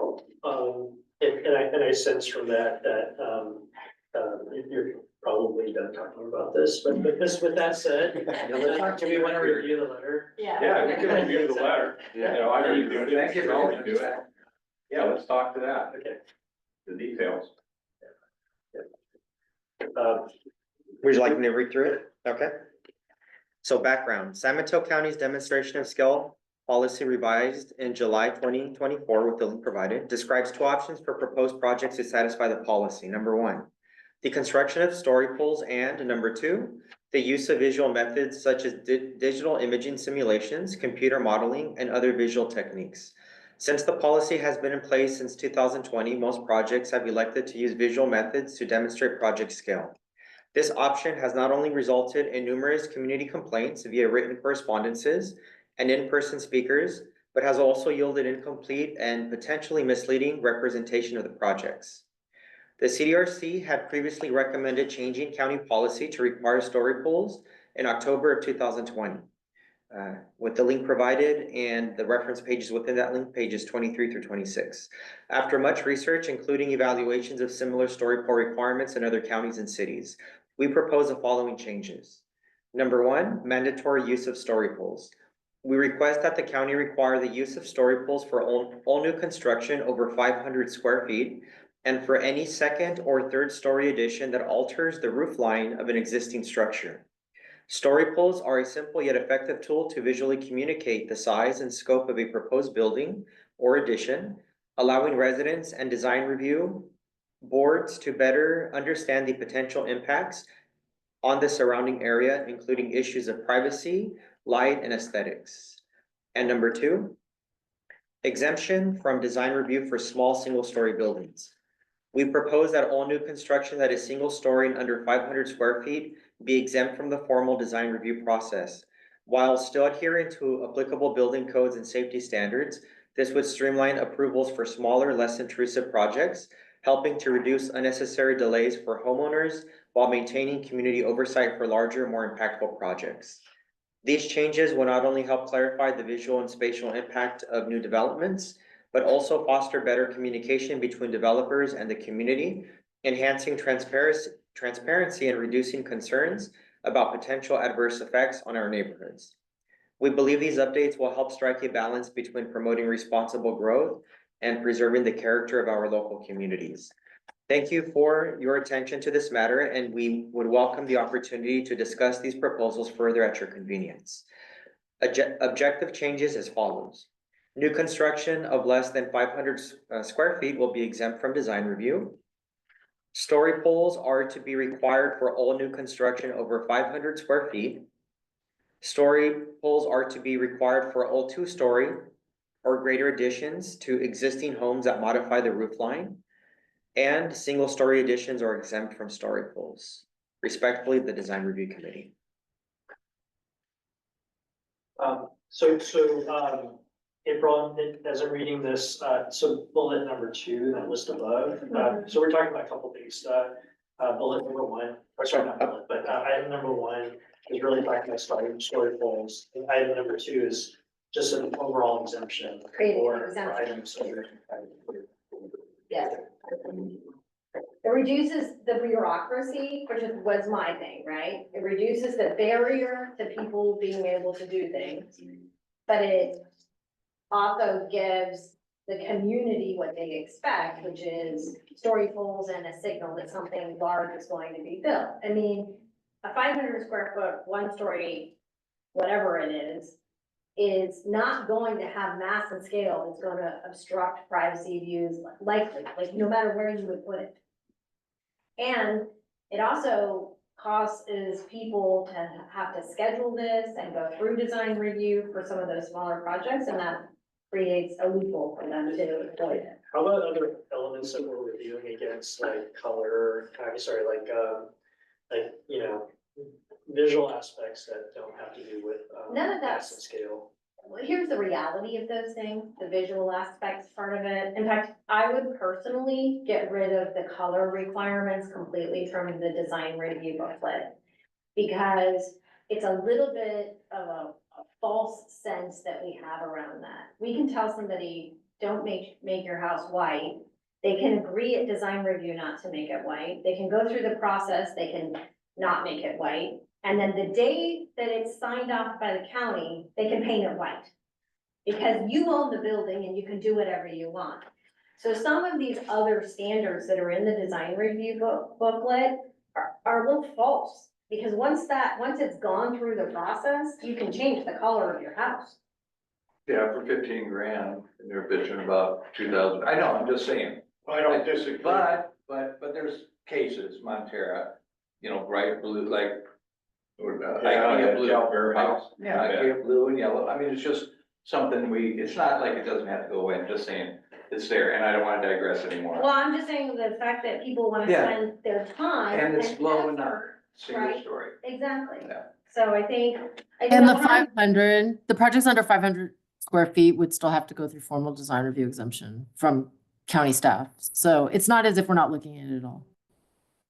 And I sense from that, you're probably done talking about this, but with that said, do we want to review the letter? Yeah, we can review the letter. You know, I reviewed it. You can always do it. Yeah, let's talk to that. Okay. The details. Would you like me to read through it? Okay. So background, San Mateo County's demonstration of scale policy revised in July 2024 with the link provided describes 2 options for proposed projects to satisfy the policy. Number 1, the construction of story poles, and number 2, the use of visual methods such as digital imaging simulations, computer modeling, and other visual techniques. Since the policy has been in place since 2020, most projects have elected to use visual methods to demonstrate project scale. This option has not only resulted in numerous community complaints via written correspondences and in-person speakers, but has also yielded incomplete and potentially misleading representation of the projects. The CDRC had previously recommended changing county policy to require story poles in October of 2020. With the link provided and the reference pages within that link, pages 23 through 26. After much research, including evaluations of similar story pole requirements in other counties and cities, we propose the following changes. Number one, mandatory use of story poles. We request that the county require the use of story poles for all new construction over 500 square feet and for any second or third story addition that alters the roof line of an existing structure. Story poles are a simple yet effective tool to visually communicate the size and scope of a proposed building or addition, allowing residents and design review boards to better understand the potential impacts on the surrounding area, including issues of privacy, light, and aesthetics. And number two, exemption from design review for small single-story buildings. We propose that all new construction that is single-story and under 500 square feet be exempt from the formal design review process. While still adhering to applicable building codes and safety standards, this would streamline approvals for smaller, less intrusive projects, helping to reduce unnecessary delays for homeowners while maintaining community oversight for larger, more impactful projects. These changes will not only help clarify the visual and spatial impact of new developments, but also foster better communication between developers and the community, enhancing transparency and reducing concerns about potential adverse effects on our neighborhoods. We believe these updates will help strike a balance between promoting responsible growth and preserving the character of our local communities. Thank you for your attention to this matter, and we would welcome the opportunity to discuss these proposals further at your convenience. Objective changes as follows. New construction of less than 500 square feet will be exempt from design review. Story poles are to be required for all new construction over 500 square feet. Story poles are to be required for all two-story or greater additions to existing homes that modify the roof line. And single-story additions are exempt from story poles. Respectfully, the Design Review Committee. April, as I'm reading this, so bullet number 2, that list above, so we're talking about a couple things. Bullet number 1, or sorry, not bullet, but item number 1 is really talking about story poles. And item number 2 is just an overall exemption. Creating an for exemption. items under. Yes. It reduces the bureaucracy, which was my thing, right? It reduces the barrier to people being able to do things. But it also gives the community what they expect, which is story poles and a signal that something large is going to be built. I mean, a 500 square foot, one story, whatever it is not going to have mass and scale. It's going to obstruct privacy views likely, like no matter where you would put it. And it also causes people to have to schedule this and go through design review for some of those smaller projects, and that creates a loophole for them to avoid it. How about other elements that we're reviewing against, like color, you know, visual aspects that don't have to do with None of mass that's- and scale? Well, here's the reality of those things, the visual aspects part of it. In fact, I would personally get rid of the color requirements completely from the design review booklet. Because it's a little bit of a false sense that we have around that. We can tell somebody, don't make your house white. They can agree at design review not to make it white. They can go through the process, they can not make it white. And then the day that it's signed off by the county, they can paint it white. Because you own the building and you can do whatever you want. So some of these other standards that are in the design review booklet are a little false. Because once it's gone through the process, you can change the color of your house. Yeah, for 15 grand, and they're bitching about 2,000. I know, I'm just saying. I don't disagree. But there's cases, Montera, you know, bright blue, like, or IKEA blue. House. Yeah, IKEA blue and yellow. I mean, it's just something it's not like it doesn't have to go away. I'm just saying it's there, and I don't want to digress anymore. Well, I'm just saying the fact that people wanna Yeah. spend their time And it's low enough. effort single Right. story. Exactly. Yeah. So I think. And the I wanna- 500, the projects under 500 square feet would still have to go through formal design review exemption from county staff. So it's not as if we're not looking at it at all.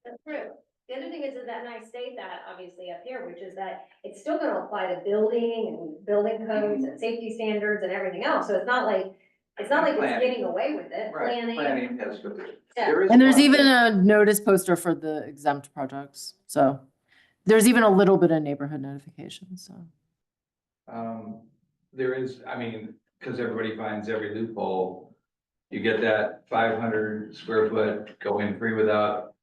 That's true. The other thing is that, and I state that obviously up here, which is that it's still gonna apply to building and building codes and safety standards and everything else. So it's not like it's Planning. getting away with it, Right, planning. planning has to be. Yeah. There is And there's one even thing. a notice poster for the exempt projects. So there's even a little bit of neighborhood notification, so. There is, I mean, because everybody finds every loophole. You get that 500 square foot going free without.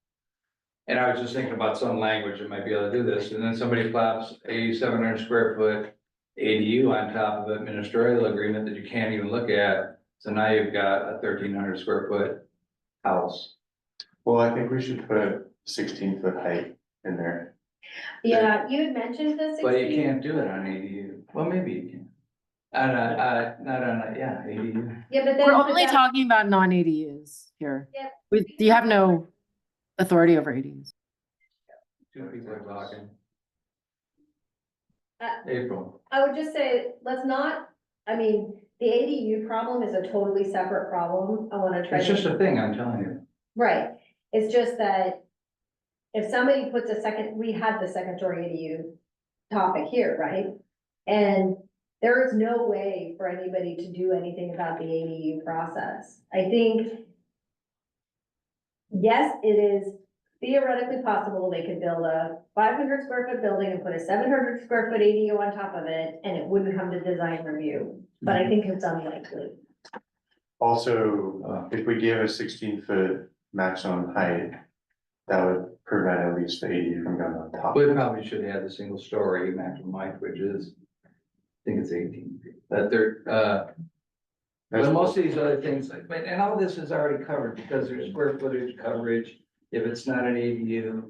And I was just thinking about some language that might be able to do this, and then somebody claps a 700 square foot ADU on top of a ministerial agreement that you can't even look at. So now you've got a 1,300 square foot house. Well, I think we should put 16-foot height in there. Yeah, you had mentioned the 16. But you can't do it on ADU. Well, maybe you can. Not on a, yeah, ADU. Yeah, but then. We're but only that- talking about non-ADUs here. Yep. You have no authority over ADUs. Two people are talking. Uh, April. I would just say, let's not, I mean, the ADU problem is a totally separate problem. I wanna try It's to. just a thing, I'm telling you. Right, it's just that if somebody puts we had the second story ADU topic here, right? And there is no way for anybody to do anything about the ADU process. I think, yes, it is theoretically possible they could build a 500 square foot building and put a 700 square foot ADU on top of it, and it wouldn't come to design review, but I think it's unlikely. Also, if we give a 16-foot maximum height, that would prevent at least the ADU from going on top. We probably should have the single story maximum height, which is, I think it's 18 feet. But but most of these other things, and all this is already covered because there's square footage coverage. If it's not an ADU,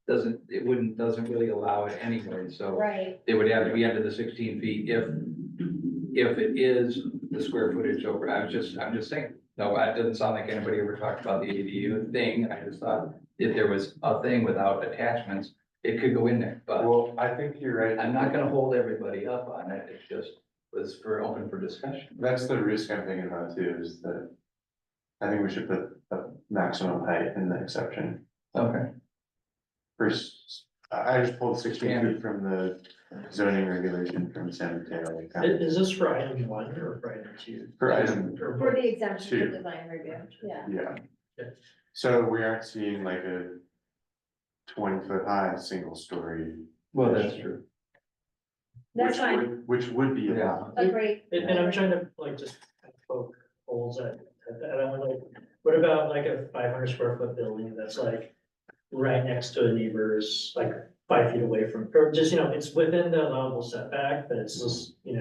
doesn't really allow it anyway, so. Right. They would have to be under the 16 feet if it is the square footage over. I'm just saying, no, it doesn't sound like anybody ever talked about the ADU thing. I just thought if there was a thing without attachments, it could go in there, but Well, I think you're right. I'm not gonna hold everybody up on it. It just was open for discussion. That's the risk I'm thinking about too, is that I think we should put a maximum height in the exception. Okay. First, I just pulled 16 feet from the zoning regulation from San Mateo. Is this for item 1 or for item 2? For item, Or For both? the exemption Two. for design review, yeah. yeah. Okay. So we aren't seeing like a 20-foot high, single story. Well, that's true. That's which fine, would- Which would be Yeah. allowed. agree. And I'm trying to like just poke holes at that. I'm like, what about like a 500 square foot building that's like right next to a neighbor's, like 5 feet away from, or just, it's within the allowable setback, but it's just, in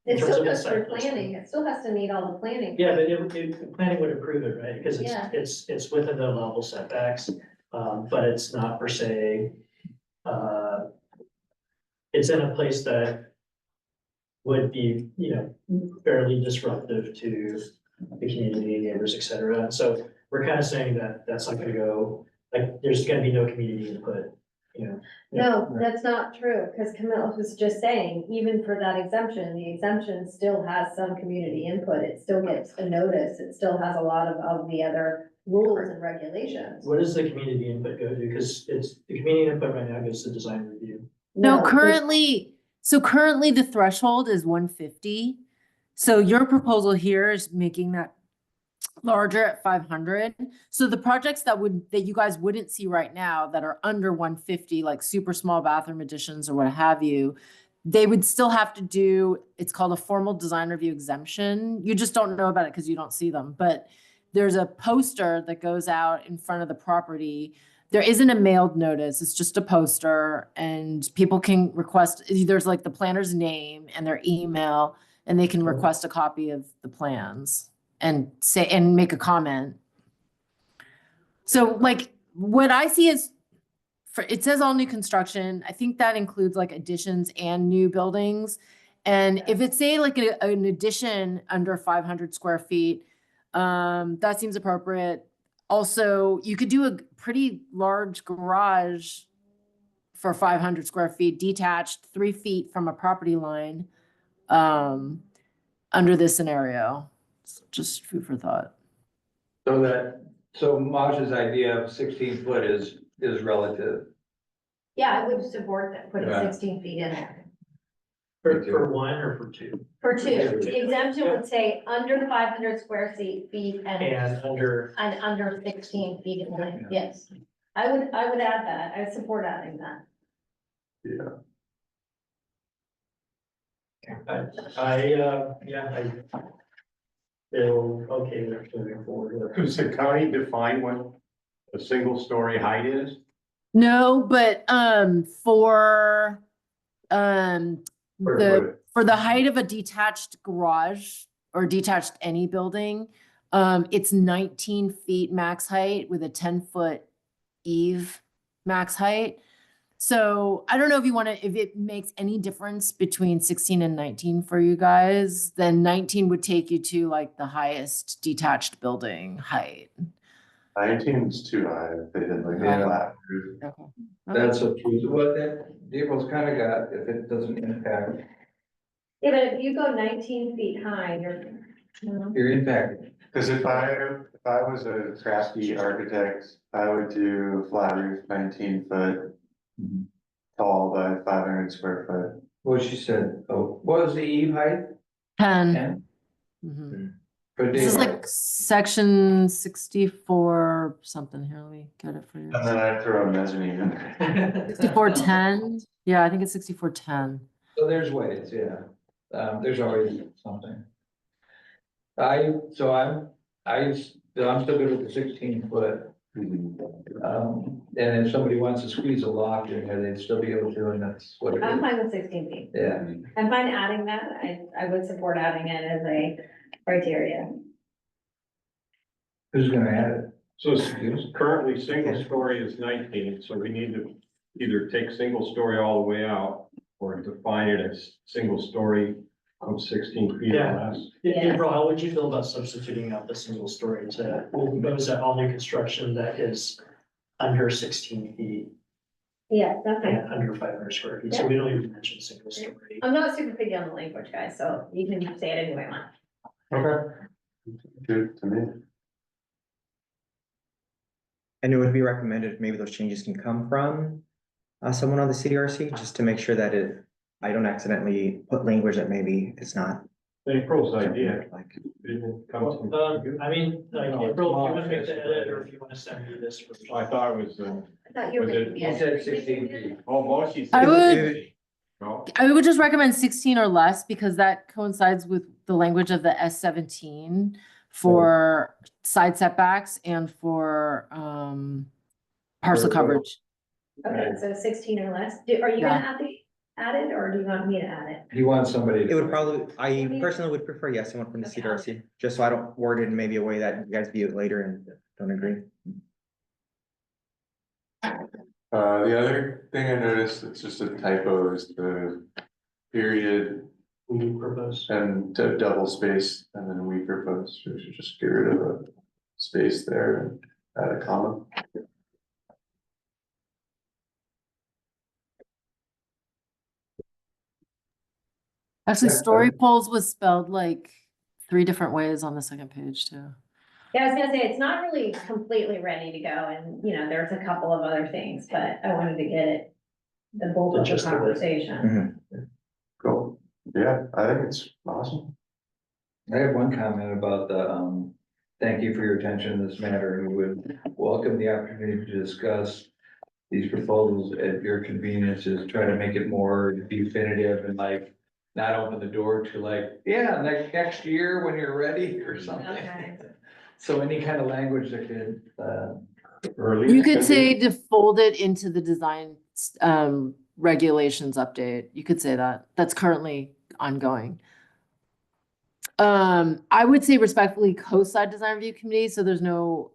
It terms still of goes through site planning, it still has to meet all the planning. Yeah, but the planning would approve it, right? Because Yeah. it's within the allowable setbacks, but it's not per se. It's in a place that would be, fairly disruptive to the community, neighbors, et cetera. So we're kind of saying that that's not gonna go, like, there's gonna be no community input, No, that's not true, because Camille was just saying, even for that exemption, the exemption still has some community input, it still gets a notice, it still has a lot of the other rules and regulations. What does the community input go to? Because the community input right now goes to design review. No, there's- currently the threshold is 150. So your proposal here is making that larger at 500. So the projects that you guys wouldn't see right now that are under 150, like super small bathroom additions or what have you, they would still have to do, it's called a formal design review exemption. You just don't know about it because you don't see them. But there's a poster that goes out in front of the property. There isn't a mailed notice, it's just a poster, and people can request, there's like the planner's name and their email, and they can request a copy of the plans and make a comment. So like, what I see is, it says all new construction. I think that includes like additions and new buildings. And if it's say like an addition under 500 square feet, that seems appropriate. Also, you could do a pretty large garage for 500 square feet detached 3 feet from a property line, under this scenario. So just food for thought. So Maj's idea of 16 foot is relative. Yeah, I would support that, putting Yeah. 16 feet in there. For one or for two? For two, the exemption would say under 500 square feet and And under, under 16 feet in length, yes. I would add that, I would support adding that. Yeah, I feel okay with moving forward. Does the county define what a single story height is? No, but for the height of a detached garage or detached any building, it's 19 feet max height with a 10-foot eve max height. So I don't know if you want to, if it makes any difference between 16 and 19 for you guys, then 19 would take you to like the highest detached building height. 19 is too high, if they did like a flat roof. Okay. That's what that April's kind of got, if it doesn't impact, Yeah, but if you go 19 feet high, you're impacted. Cause if I was a crafty architect, I would do flat roof 19 foot tall by 500 square foot. What she said, oh, what was the eve height? 10. 10? Mhm. For This is daylight. like section 64 something here. Let me get it for you. And then I'd throw a mezzanine in there. 6410. Yeah, I think it's 6410. So there's ways, yeah. There's always something. I'm still good with the 16 foot. And if somebody wants to squeeze a loft in there, they'd still be able to, and that's what it I'm is. fine with 16 feet. Yeah. I'm fine adding that, I would support adding it as a criteria. Who's gonna add it? So currently, single story is 19, so we need to either take single story all the way out or define it as single story of 16 feet or Yeah. less. Yeah. April, how would you feel about substituting out the single story to, was that all new construction that is under 16 feet Yeah, that's fine. and under 500 square feet? So we don't even mention single story. I'm not super picky on the language, guys, so you can say it any way you want. Okay. Good to me. And it would be recommended, maybe those changes can come from someone on the CDRC, just to make sure that I don't accidentally put language that maybe it's not. April's idea, Like, didn't come to. I mean, like, April, if you want to make the edit or if you want to send me this. I thought it was, I thought you were Was it- making the You edit. said 16 feet. oh, Moshi said. I would- 60. No? I would just recommend 16 or less because that coincides with the language of the S17 for side setbacks and for parcel coverage. Okay, so 16 or less, are you gonna add it, or do you want me to add it? You want somebody. it would probably, I personally would prefer yes, someone from the Okay. CDRC, just so I don't word it in maybe a way that you guys view it later and don't agree. The other thing I noticed, it's just a typo, is the period We propose. and double space, and then we propose, we should just get rid of a space there and add a comma. Actually, Yeah, story poles was spelled like 3 different ways on the second page too. Yeah, I was gonna say, it's not really completely ready to go, and, there's a couple of other things, but I wanted to get it, the bulk of the Just a bit. conversation. Cool, yeah, I think it's awesome. I have one comment about the, thank you for your attention to this matter, and we would welcome the opportunity to discuss these proposals at your conveniences, try to make it more definitive and like, not open the door to like, yeah, next year when you're ready or something. Okay. So any kind of language that could, Early. You could say to fold it into the design regulations update. You could say that. That's currently ongoing. I would say respectfully Coastside Design Review Committee, so there's no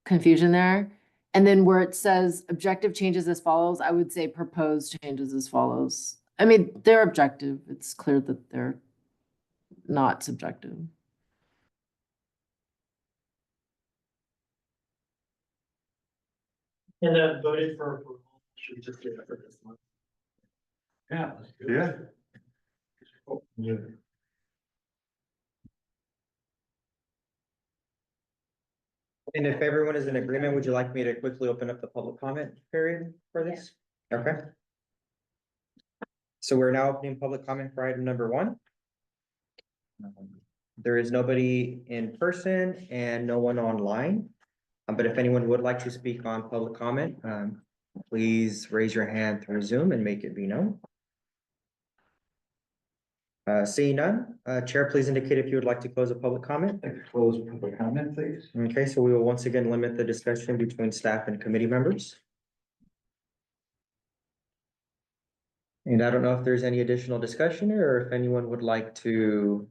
confusion there. And then where it says objective changes as follows, I would say proposed changes as follows. I mean, they're objective. It's clear that they're not subjective. And voted for approval Should we just do it for this month? Yeah. Yeah. And if everyone is in agreement, would you like me to quickly open up the public comment period for this? Okay. So we're now opening public comment for item number one. There is nobody in person and no one online. But if anyone would like to speak on public comment, please raise your hand through Zoom and make it be known. Seeing none, Chair, please indicate if you would like to close a public comment. Close public comment, please. Okay, so we will once again limit the discussion between staff and committee members. And I don't know if there's any additional discussion or if anyone would like to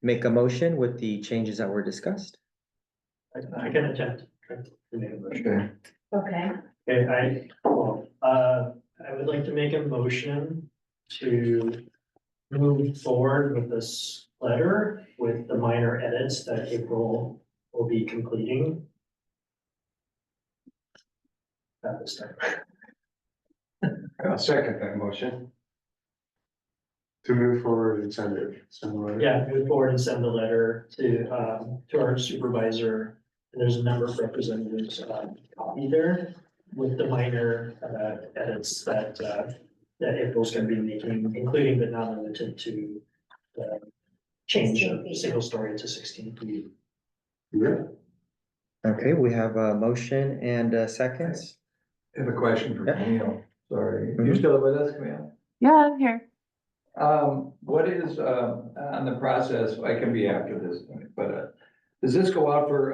make a motion with the changes that were discussed. I can attempt. To make a motion. Okay. Okay, I would like to make a motion to move forward with this letter with the minor edits that April will be completing. At this time. I'll second that motion. To move forward and send it. Yeah, move forward and send the letter to our supervisor. And there's a number of representatives copy there with the minor edits that April's gonna be making, including but not limited to the change of single story to 16 feet. Yeah. Okay, we have a motion and seconds. I have a question for Yeah. Camille. Sorry, Mhm. you still with us, Camille? Yeah, I'm here. What is, on the process, I can be after this, but, does this go out for,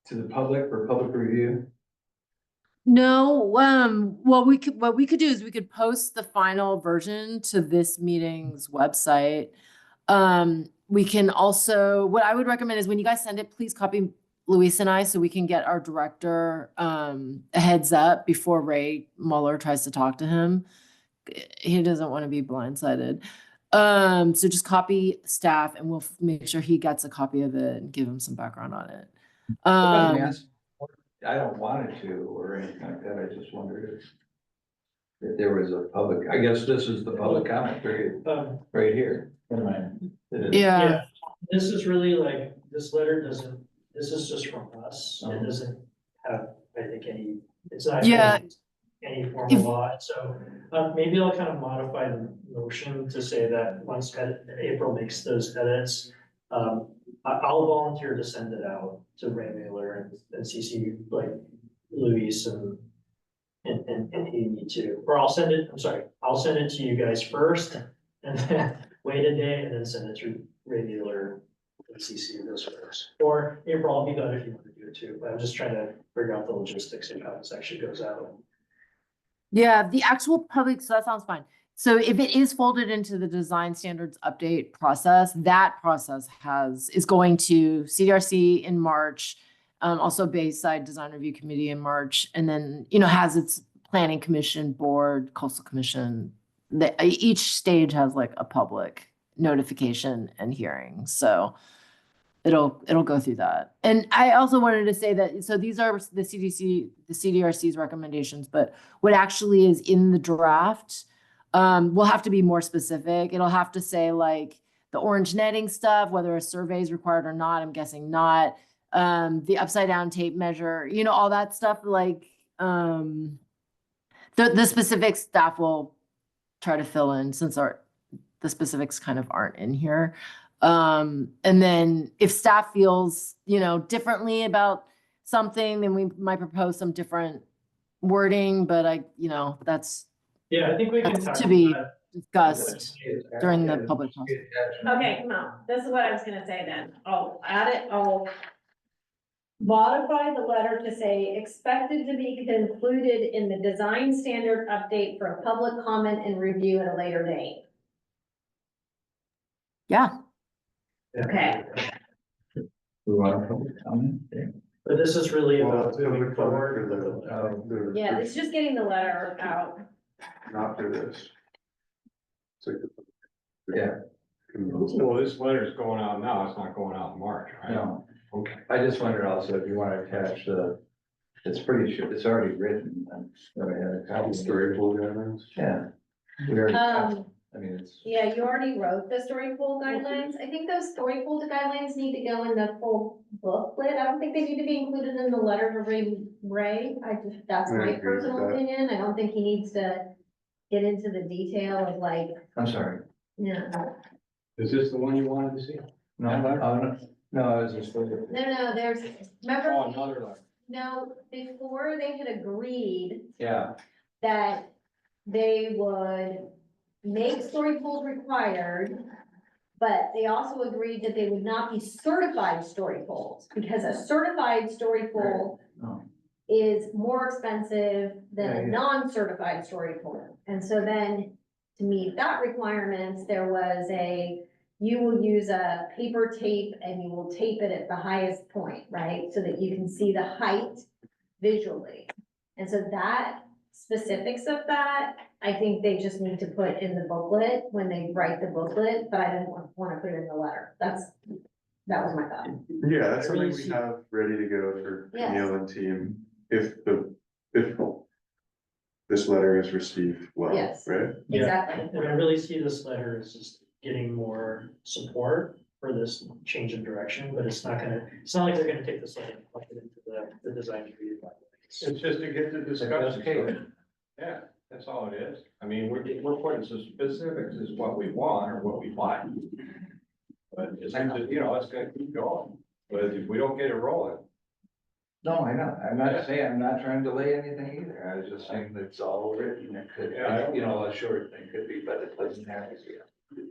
to the public for public review? No, what we could do is we could post the final version to this meeting's website. We can also, what I would recommend is when you guys send it, please copy Luis and I so we can get our director a heads up before Ray Mueller tries to talk to him. He doesn't want to be blindsided. So just copy staff and we'll make sure he gets a copy of it and give him some background on it. I don't want it to or anything like that, I just wondered if there was a public, I guess this is the public comment period, right here. Never mind. It is. Yeah. This is really like, this letter doesn't, this is just from us. It doesn't have, I think, it's not. Yeah. Any formal law, so maybe I'll kind of modify the motion to say that once April makes those edits, I'll volunteer to send it out to Ray Mueller and CC like Luis and Amy too, or I'll send it to you guys first and then wait a day and then send it to Ray Mueller and CC those first. Or April, I'll be done if you want to do it too, but I'm just trying to figure out the logistics of how this actually goes out. Yeah, the actual public, so that sounds fine. So if it is folded into the design standards update process, that process is going to CDRC in March, also Bayside Design Review Committee in March, and then, has its planning commission, board, coastal commission. Each stage has like a public notification and hearing. So it'll go through that. And I also wanted to say that, so these are the CDRC's recommendations, but what actually is in the draft will have to be more specific. It'll have to say like the orange netting stuff, whether a survey is required or not, I'm guessing not. The upside down tape measure, all that stuff, like the specific staff will try to fill in since the specifics kind of aren't in here. And then if staff feels, differently about something, then we might propose some different wording, but that's Yeah, I think we can to tackle be that. discussed during the public process. okay, no, this is what I was gonna say then. I'll add it, I'll modify the letter to say expected to be concluded in the design standard update for public comment and review at a later date. Yeah. Okay. We want a public comment? But this is really Well, about it's gonna moving be forward. for the, Yeah, it's just getting the letter out. not for this. So, Yeah, Well, this letter's going out now, it's not going out in March, right? no, Okay. I just wondered also if you want to attach the It's pretty sure, it's already written. I had a copy. Story pool guidelines. Yeah. We already, I mean, it's. Yeah, you already wrote the story pool guidelines. I think those story pool guidelines need to go in the full booklet. I don't think they need to be included in the letter to Ray. That's I my agree with personal that. opinion. I don't think he needs to get into the detail of like, I'm sorry. yeah. Is this the one you wanted to see? No, no, I was just. No, there's, remember, Oh, another letter. no, before they had agreed Yeah, that they would make story pools required, but they also agreed that they would not be certified story pools, because a certified story pool oh, is more expensive than Yeah, a yeah. non-certified story pool. And so then, to meet that requirements, there was you will use a paper tape and you will tape it at the highest point, right? So that you can see the height visually. And so that specifics of that, I think they just need to put in the booklet when they write the booklet, but I didn't want to put it in the letter. That was my thought. Yeah, that's I really something we see- have ready to go for Yes. Camille and team, if this letter is received well, Yes. right? Yeah. Exactly. And I really see this letter as just getting more support for this change in direction, but it's not like they're gonna take this letter and plug it into the design review. It's just to get the discussion started. Yeah, that's all it is. I mean, we're putting some specifics is what we want or what we like. But it's, you know, it's gonna keep going, but if we don't get it rolling. no, I know. I'm not saying, I'm not trying to delay anything either. I was just saying that it's all written. It could, Yeah. you know, a short thing could be, but it doesn't have to be.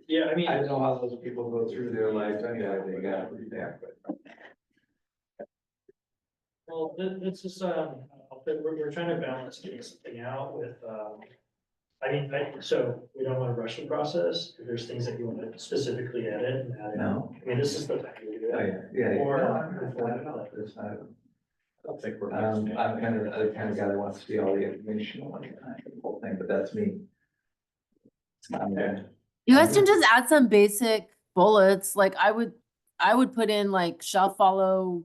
Yeah, I mean, I know how those people go through their life anyway. They got, yeah, but. well, this is, we're trying to balance getting something out with, so we don't wanna rush the process. If there's things that you wanna specifically edit and add in. No. I mean, this is the time to do Oh, it. yeah, yeah. Or- No, I'm not, it's not. I don't think we're. I'm the kind of guy that wants to see all the information on the whole thing, but that's me. You guys can just add some basic bullets, like I would put in like shall follow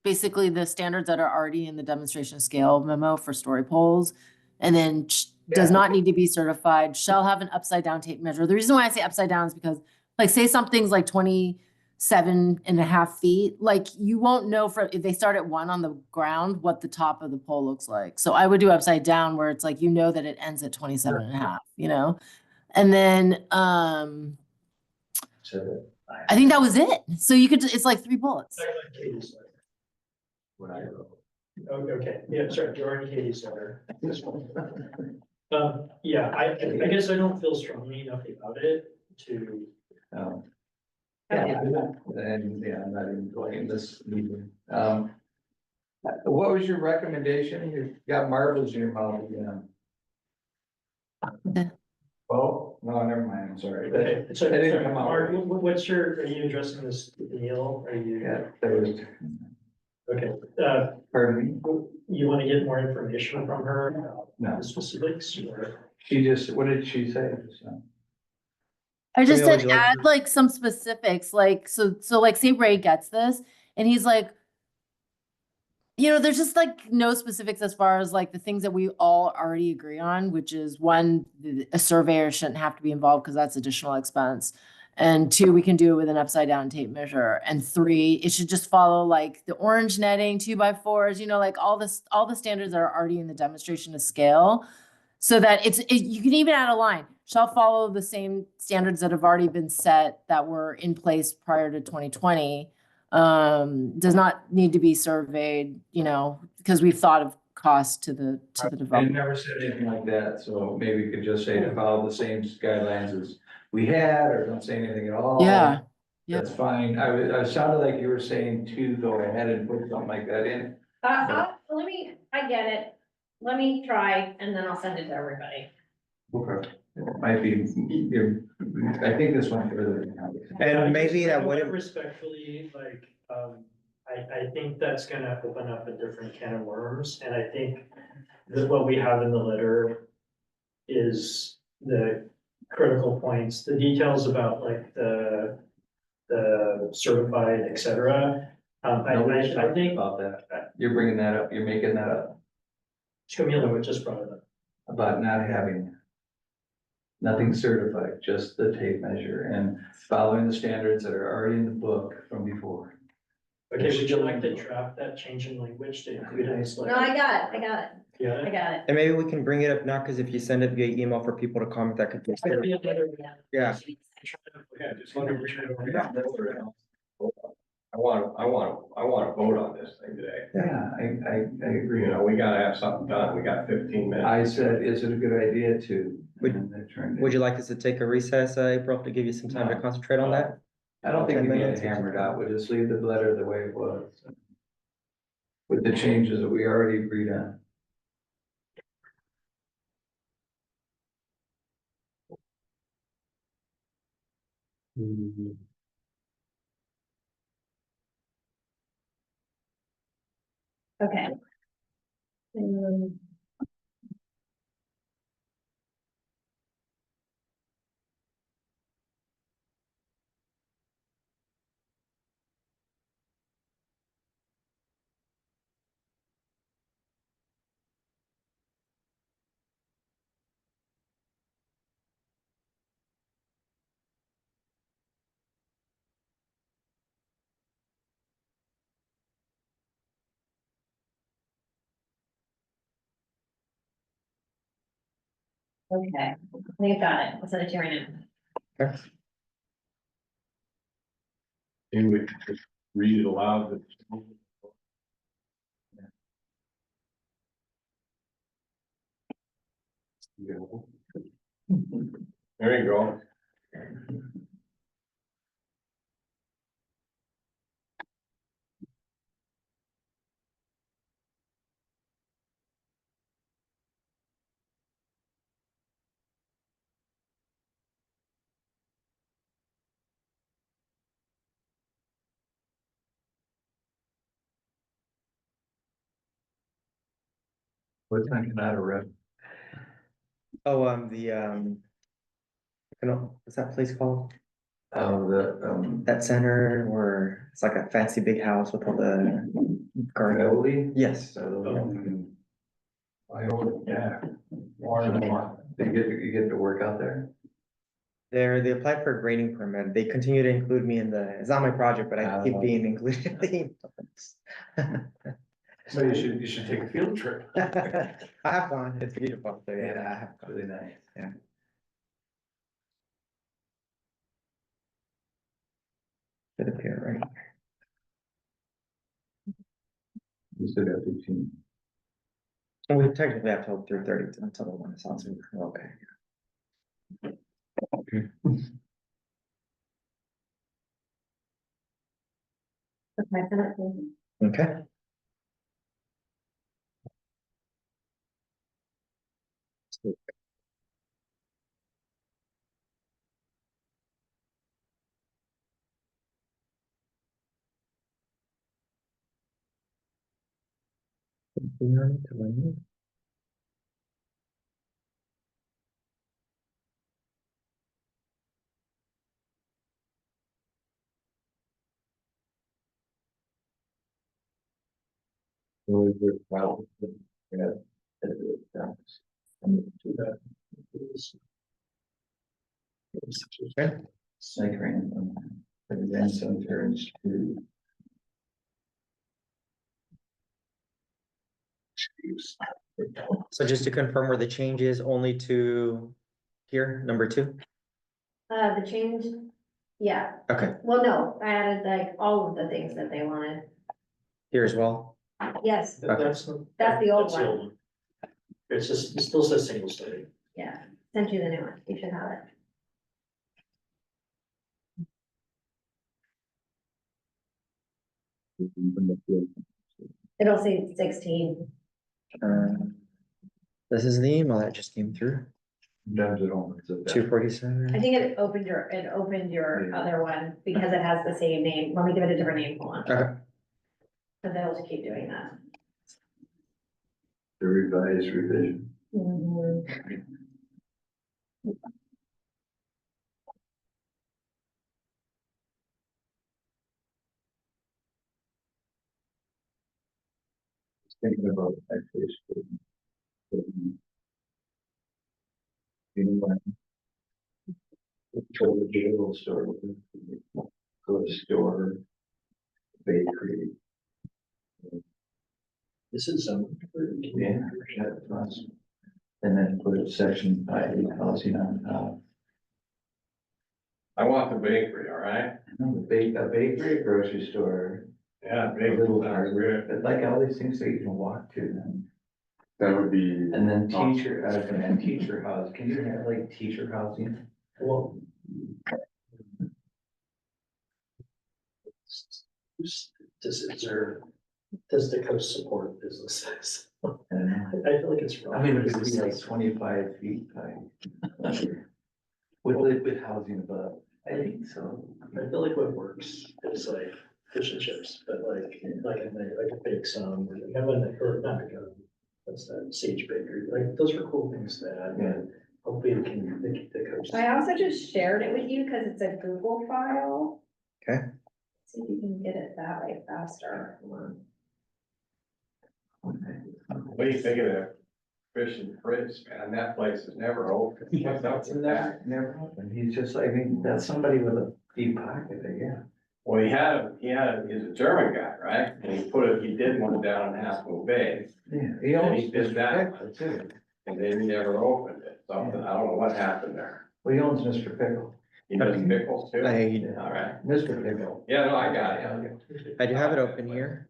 basically the standards that are already in the demonstration scale memo for story polls. And then does Yeah. not need to be certified, shall have an upside down tape measure. The reason why I say upside down is because like say something's like 27.5 feet, like you won't know if they start at 1 on the ground, what the top of the pole looks like. So I would do upside down where it's like, you know, that it ends at 27.5, you know? And then, So I think that was it. So you could, it's like 3 bullets. what I wrote. Okay, yeah, sorry, you're already Katie's letter. This one. Yeah, I guess I don't feel strongly enough about it to, Yeah, I'm not, and yeah, I'm not even going in this meeting. What was your recommendation? You got marbles in your mouth again. Oh, no, never mind, I'm sorry. okay, so, That didn't sorry, come out. Mark, are you addressing this, Neil, are you? Yeah, there was, Okay, pardon me? you wanna get more information from her about No, the specifics or? she just, what did she say? I just Camille, would said you like add like some specifics, like, so like say Ray gets this and he's like, you know, there's just like no specifics as far as like the things that we all already agree on, which is 1, a surveyor shouldn't have to be involved because that's additional expense. And 2, we can do it with an upside down tape measure. And 3, it should just follow like the orange netting, 2x4s, you know, like all the standards that are already in the demonstration to scale. So that you can even add a line, shall follow the same standards that have already been set that were in place prior to 2020. Does not need to be surveyed, you know, because we've thought of cost to the I development. never said anything like that, so maybe we could just say to follow the same guidelines as we had, or don't say anything at all. Yeah. Yeah. That's fine. I sounded like you were saying to go ahead and put something like that in. I get it. Let me try and then I'll send it to everybody. Okay. It might be, I think this one further. And maybe that would Respectfully, like, I think that's gonna open up a different can of worms, and I think that what we have in the letter is the critical points, the details about like the certified, et cetera. I think About that, you're bringing that up, you're making that up, Camila just brought it up. about not having nothing certified, just the tape measure and following the standards that are already in the book from before. Okay, would you like to draft that change in language to include in this? No, I got it, Yeah. I got it. And maybe we can bring it up now, because if you send it via email for people to comment, that could. Yeah. Yeah, just let me read it over. I want to vote on this thing today. Yeah, I agree. You know, we gotta have something done. We got 15 minutes. I said, is it a good idea to? Would- and they're trying to- Would you like us to take a recess, April, to give you some time to No. concentrate on that? I don't think 10 we need minutes it or hammered something? out, we'll just leave the letter the way it was. With the changes that we already agreed on. Okay. Okay, I think I got it. I'll send it to you right now. Okay. And we just read it aloud. There you go. What's thinking out of red? Oh, what's that place called? That center where it's like a fancy big house with all the garden. Rowley? Yes. Yeah. More than one. You get to work out there? They applied for a grading permit. They continue to include me it's not my project, but I keep Oh. being included in the emails. So you should take a field trip. I have gone. It's beautiful up there. Yeah, I have gone. Really nice. Yeah. Should appear, right? You still got 15. And we technically have till 3:30 until the one is on, so we're okay. Okay, send it to you. Okay. Okay. Snake ran from the Grand Cemetery to. So just to confirm, were the changes only to here, number 2? The change, yeah, Okay, well, no, I added like all of the things that they wanted. here as well. Yes, That's That's the old one. It's just, it still says single study. yeah, sent you the new one. You should have it. It'll say 16. This is the email that just came through, Sometimes it opens up. 247. I think it opened your other one because it has the same name. Let me give it a different name, hold on. Okay. But they'll just keep doing that. The revised revision. Mhm. Thinking about actually. You know what? Go to the general store, go to store, bakery. This is, Yeah. That's awesome. And then put a section by housing on top. I want the bakery, all right? No, a bakery, a grocery store, Yeah, a bakery, little sounds hardware, good. but like all these things that you can walk to then. That would be, And then teacher house, can you have like teacher housing? well. Does the coast support businesses? And I feel like it's wrong. I mean, it could be like 25 feet high. With housing above, I think so. I feel like what works is like fish and chips, but like a bake some, like I went or not like what's that, Sage Bakery, like those are cool things to add, Yeah. and hopefully it can, the coast. I also just shared it with you because it's a Google file. Okay. See if you can get it that way faster. What do you think of that fish and fritz, man? That place is never open. What's up with that? Never happened. He's just, I mean, that's somebody with a deep pocket, yeah. Well, he's a German guy, right? And he did one down in Half Moon Bay, Yeah, he owns did Mr. that. Pickle too. and then he never opened it. Something, I don't know what happened there. Well, he owns Mr. Pickle. He does pickles too? I, All right. Mr. Pickle. Yeah, no, I got it. I do have it open here.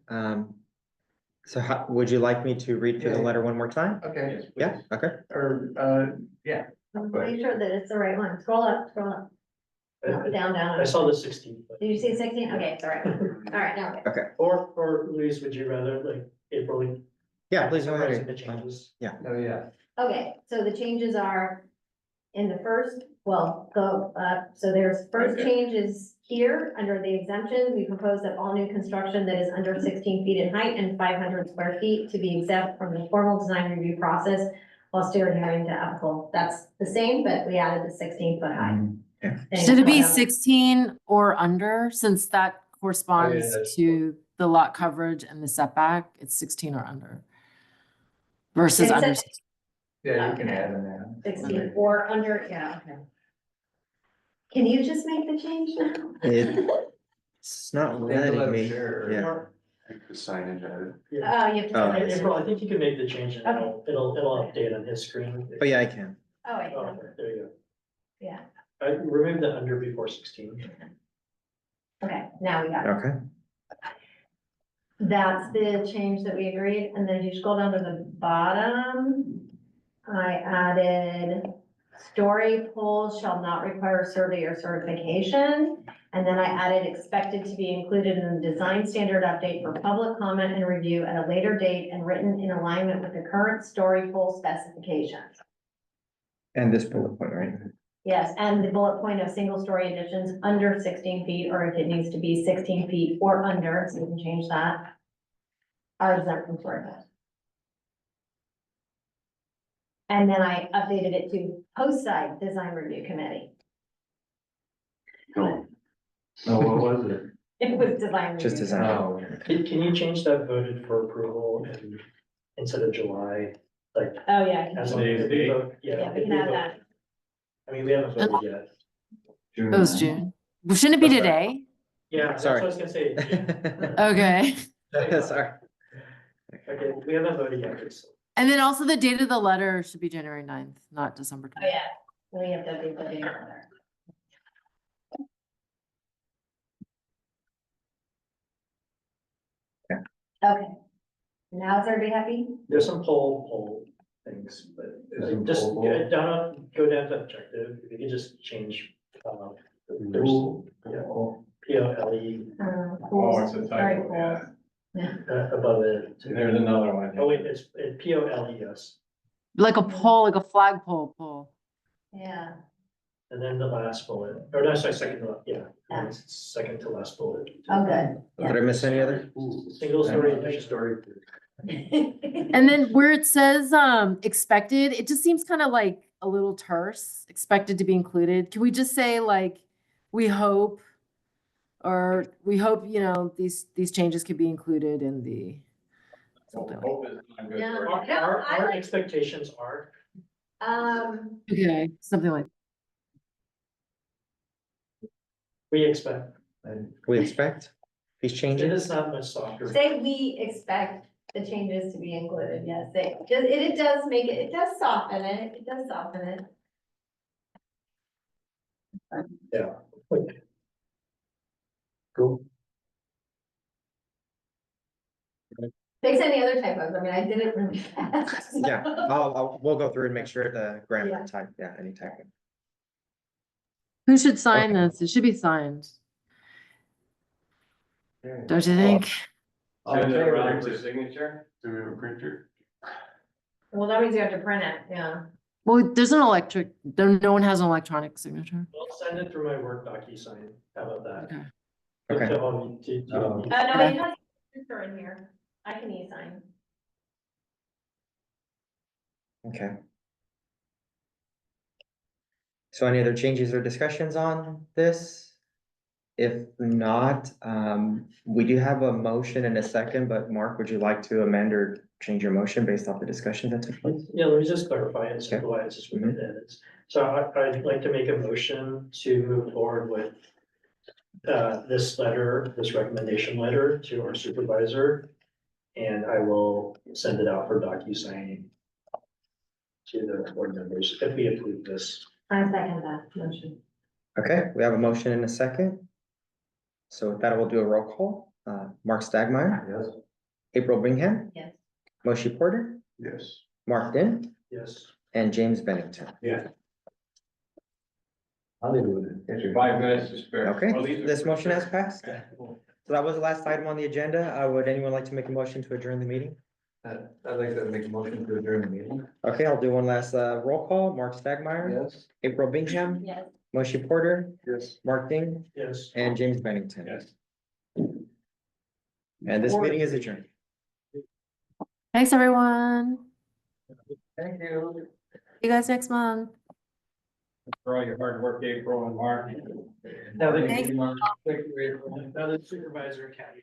So how, would you like me to read through the Yeah. letter one more time? Okay. Yes, please. Yeah, okay. Or, yeah. Make sure that it's the right one. Scroll up, scroll up. No, down, I down. saw the 16, but. Did you see 16? Okay, it's all right. All right, now. Okay. Or Louise, would you rather like April? Yeah, please go summarizing ahead. The changes. Oh, yeah. Okay, so the changes are in the first, well, go up, so there's first Okay. changes here, under the exemptions, we propose that all new construction that is under 16 feet in height and 500 square feet to be exempt from the formal design review process while still adhering to applicable. That's the same, but we added the 16-foot height. Should it be Yeah. 16 or under, since that corresponds that's- to the lot coverage and the setback? It's 16 or under. Versus It under. says- Yeah, you can add them now. 16 or under, yeah, okay. Can you just make the change now? It's not They have to let letting them me. share. Yeah. the signage added. Oh, you have Oh. to. April, I think you can make the change and it'll update on his screen. Oh, yeah, I can. Oh, wait, Oh, no, there you yeah, go. I removed the under before 16. okay, now we got it. Okay. That's the change that we agreed, and then if you scroll down to the bottom, I added story poles shall not require survey or certification. And then I added expected to be included in the design standard update for public comment and review at a later date and written in alignment with the current story pole specifications. And this bullet point, right? Yes, and the bullet point of single story additions under 16 feet, or if it needs to be 16 feet or under, so we can change that. Are exempt from story poles. And then I updated it to Coastside Design Review Committee. Cool. Oh, what was it? It was design. Just review. design. Oh, Can you change that voted for approval and instead of July, like Oh, yeah. as Today's if we date. vote? Yeah, we if can add vote- that. I mean, we haven't voted yet. June It was 9th. June. Well, shouldn't it be That's right. today? Yeah, that's what Sorry. I was gonna say. Yeah. Okay. Sorry. Okay, we haven't voted yet. It's- And then also the date of the letter should be January 9th, not December Oh, 20th. yeah. We have to be putting it on there. Okay. Now is everybody happy? There's some poll things, but There's some just poll. go down to objective. If you could just change, there's, Pool. yeah, Oh, PLLE Oh, it's a Sorry, typo, yeah. above it. There's another one. Oh, wait, it's POLES. Like a pole, like a flagpole pole. Yeah, And then the last bullet, or no, sorry, second, yeah, Yeah. it's second to last bullet. oh, good. Did I miss any other? Single story Next addition. story. And then where it says expected, it just seems kind of like a little terse, expected to be included. Can we just say like, we hope, or we hope, you know, these changes could be included in the something like. Hope is not good Yeah. for Our, it. our expectations are, Okay, something like. we expect, We expect these it changes. is not much softer. say we expect the changes to be included, yes, it does make it, it does soften it, it does soften it. Yeah. Cool. Fix any other typos, I mean, I did it really fast. Yeah, we'll go through and make sure the grammar type, yeah, any type. Who should sign this? It should be signed. Don't you think? Send it around for signature. Do we have a printer? Well, that means you have to print it, yeah. Well, there's an electric, no one has an electronic signature. I'll send it through my work DocuSign, how about that? Okay. Okay. To No, it has a printer in here, I can e-sign. Okay. So any other changes or discussions on this? If not, we do have a motion and a second, but Mark, would you like to amend or change your motion based off the discussion that took place? Yeah, let me just clarify and simplify as we made edits. So I'd like to make a motion to move forward with this letter, this recommendation letter to our supervisor. And I will send it out for DocuSigning to the board members if we approve this. I second that motion. Okay, we have a motion and a second. So with that, we'll do a roll call. Mark Stagmeyer, Yes. April Bingham, Yes. Moshi Porter, Yes. Mark Din, Yes. and James Bennington. Yeah, I'll leave it with it. Get your 5 minutes to spare. Okay, Well, these are this motion has pretty passed. quick. So that was the last item on the agenda. Would anyone like to make a motion to adjourn the meeting? I'd like to make a motion to adjourn the meeting. Okay, I'll do one last roll call. Mark Stagmeyer, Yes. April Bingham, Yes. Moshi Porter, Yes. Mark Ding, Yes. and James Bennington. Yes. And this meeting is adjourned. Thanks, everyone. Thank you. See you guys next month. For all your hard work, April and Mark. Now the Thank you, Mark. Thank you, April. now the supervisor academy.